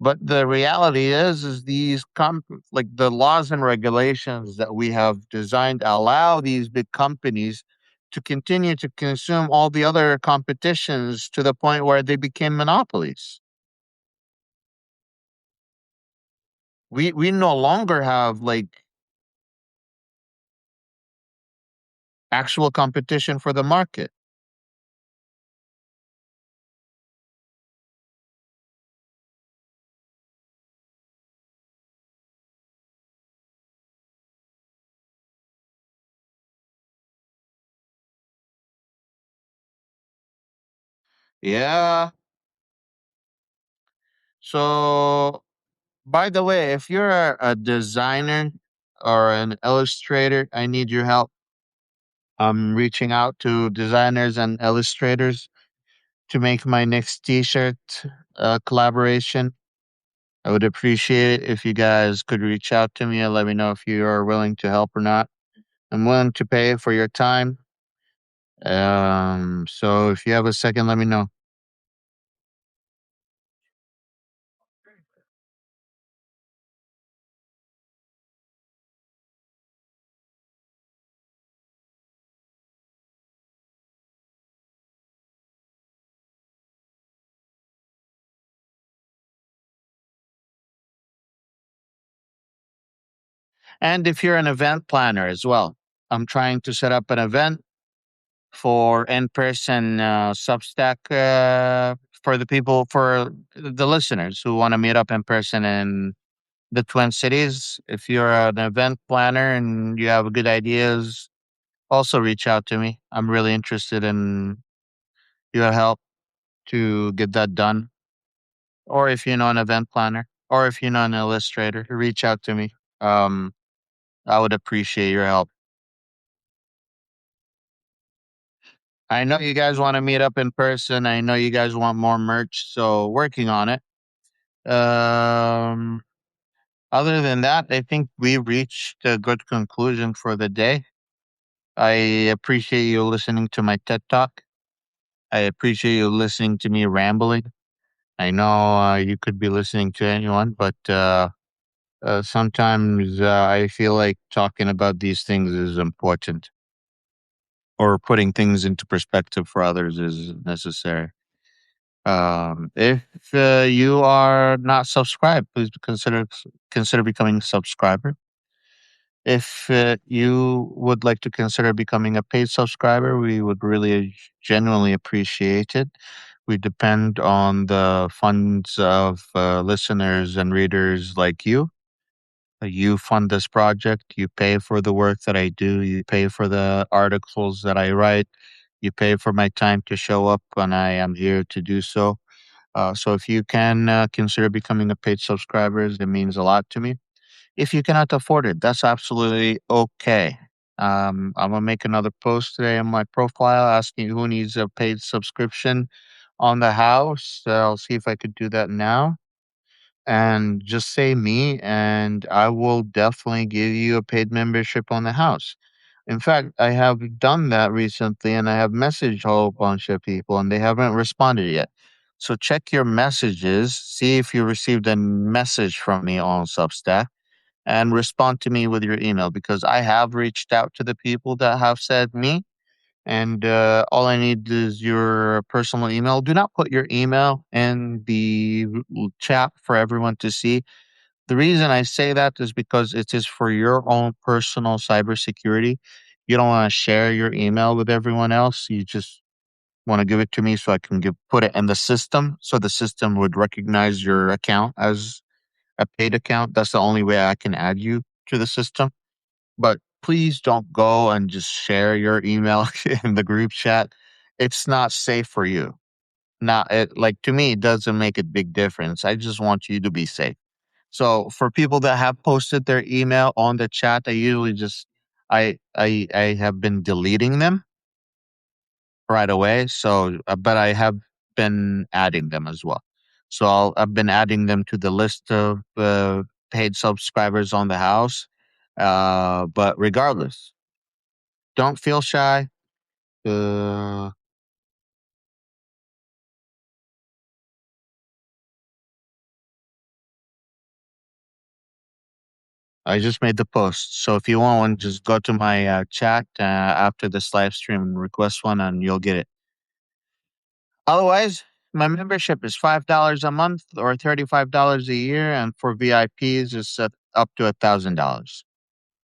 But the reality is these like the laws and regulations that we have designed allow these big companies to continue to consume all the other competitions, to the point where they became monopolies. We no longer have like actual competition for the market. Yeah. So, by the way, if you're a designer or an illustrator, I need your help. I'm reaching out to designers and illustrators to make my next t-shirt collaboration. I would appreciate it if you guys could reach out to me and let me know if you are willing to help or not. I'm willing to pay for your time. So if you have a second, let me know. And if you're an event planner as well, I'm trying to set up an event for in-person Substack for the people, for the listeners who want to meet up in person in the Twin Cities. If you're an event planner and you have good ideas, also reach out to me. I'm really interested in your help to get that done. Or if you know an event planner, or if you know an illustrator, reach out to me. Um, I would appreciate your help. I know you guys want to meet up in person. I know you guys want more merch, so working on it. Um, Other than that, I think we reached a good conclusion for the day. I appreciate you listening to my TED Talk. I appreciate you listening to me rambling. I know you could be listening to anyone, but sometimes I feel like talking about these things is important, or putting things into perspective for others is necessary. If you are not subscribed, please consider becoming a subscriber. If you would like to consider becoming a paid subscriber, we would really genuinely appreciate it. We depend on the funds of listeners and readers like you. You fund this project, you pay for the work that I do, you pay for the articles that I write, you pay for my time to show up when I am here to do so. So if you can consider becoming a paid subscriber, it means a lot to me. If you cannot afford it, that's absolutely okay. I'm gonna make another post today on my profile asking who needs a paid subscription on the house. I'll see if I could do that now, and just say me, and I will definitely give you a paid membership on the house. In fact, I have done that recently, and I have messaged a whole bunch of people, and they haven't responded yet. So check your messages, see if you received a message from me on Substack, and respond to me with your email because I have reached out to the people that have said me. And all I need is your personal email. Do not put your email in the chat for everyone to see. The reason I say that is because it is for your own personal cybersecurity. You don't want to share your email with everyone else. You just want to give it to me so I can put it in the system so the system would recognize your account as a paid account. That's the only way I can add you to the system. But please don't go and just share your email in the group chat. It's not safe for you. Not it, like to me, it doesn't make a big difference. I just want you to be safe. So for people that have posted their email on the chat, I usually just I have been deleting them right away. So, but I have been adding them as well. So I've been adding them to the list of paid subscribers on the house. But regardless, don't feel shy. Uh, I just made the post. So if you want one, just go to my chat after this live stream and request one, and you'll get it. Otherwise, my membership is $5 a month or $35 a year, and for VIPs, it's up to $1,000.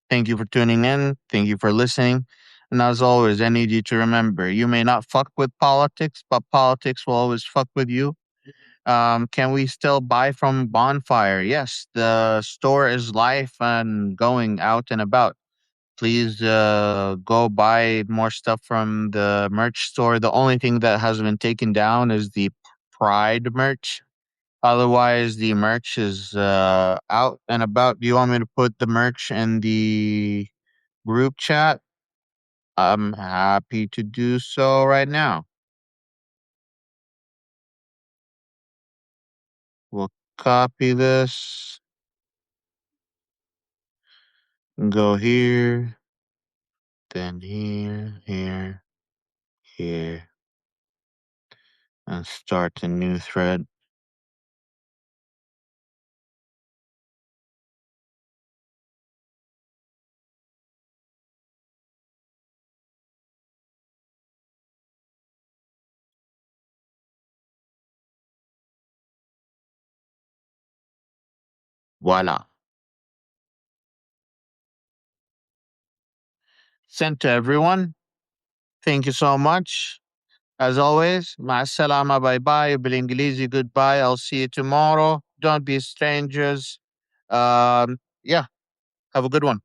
Thank you for tuning in. Thank you for listening. And as always, I need you to remember you may not fuck with politics, but politics will always fuck with you. Can we still buy from Bonfire? Yes, the store is live and going out and about. Please go buy more stuff from the merch store. The only thing that has been taken down is the Pride merch. Otherwise, the merch is out and about. Do you want me to put the merch in the group chat? I'm happy to do so right now. We'll copy this, go here, then here, here, here, and start a new thread. Voila. Sent to everyone. Thank you so much. As always, مع السلامة, bye bye. بالإنجليزي goodbye. I'll see you tomorrow. Don't be strangers. Yeah, have a good one.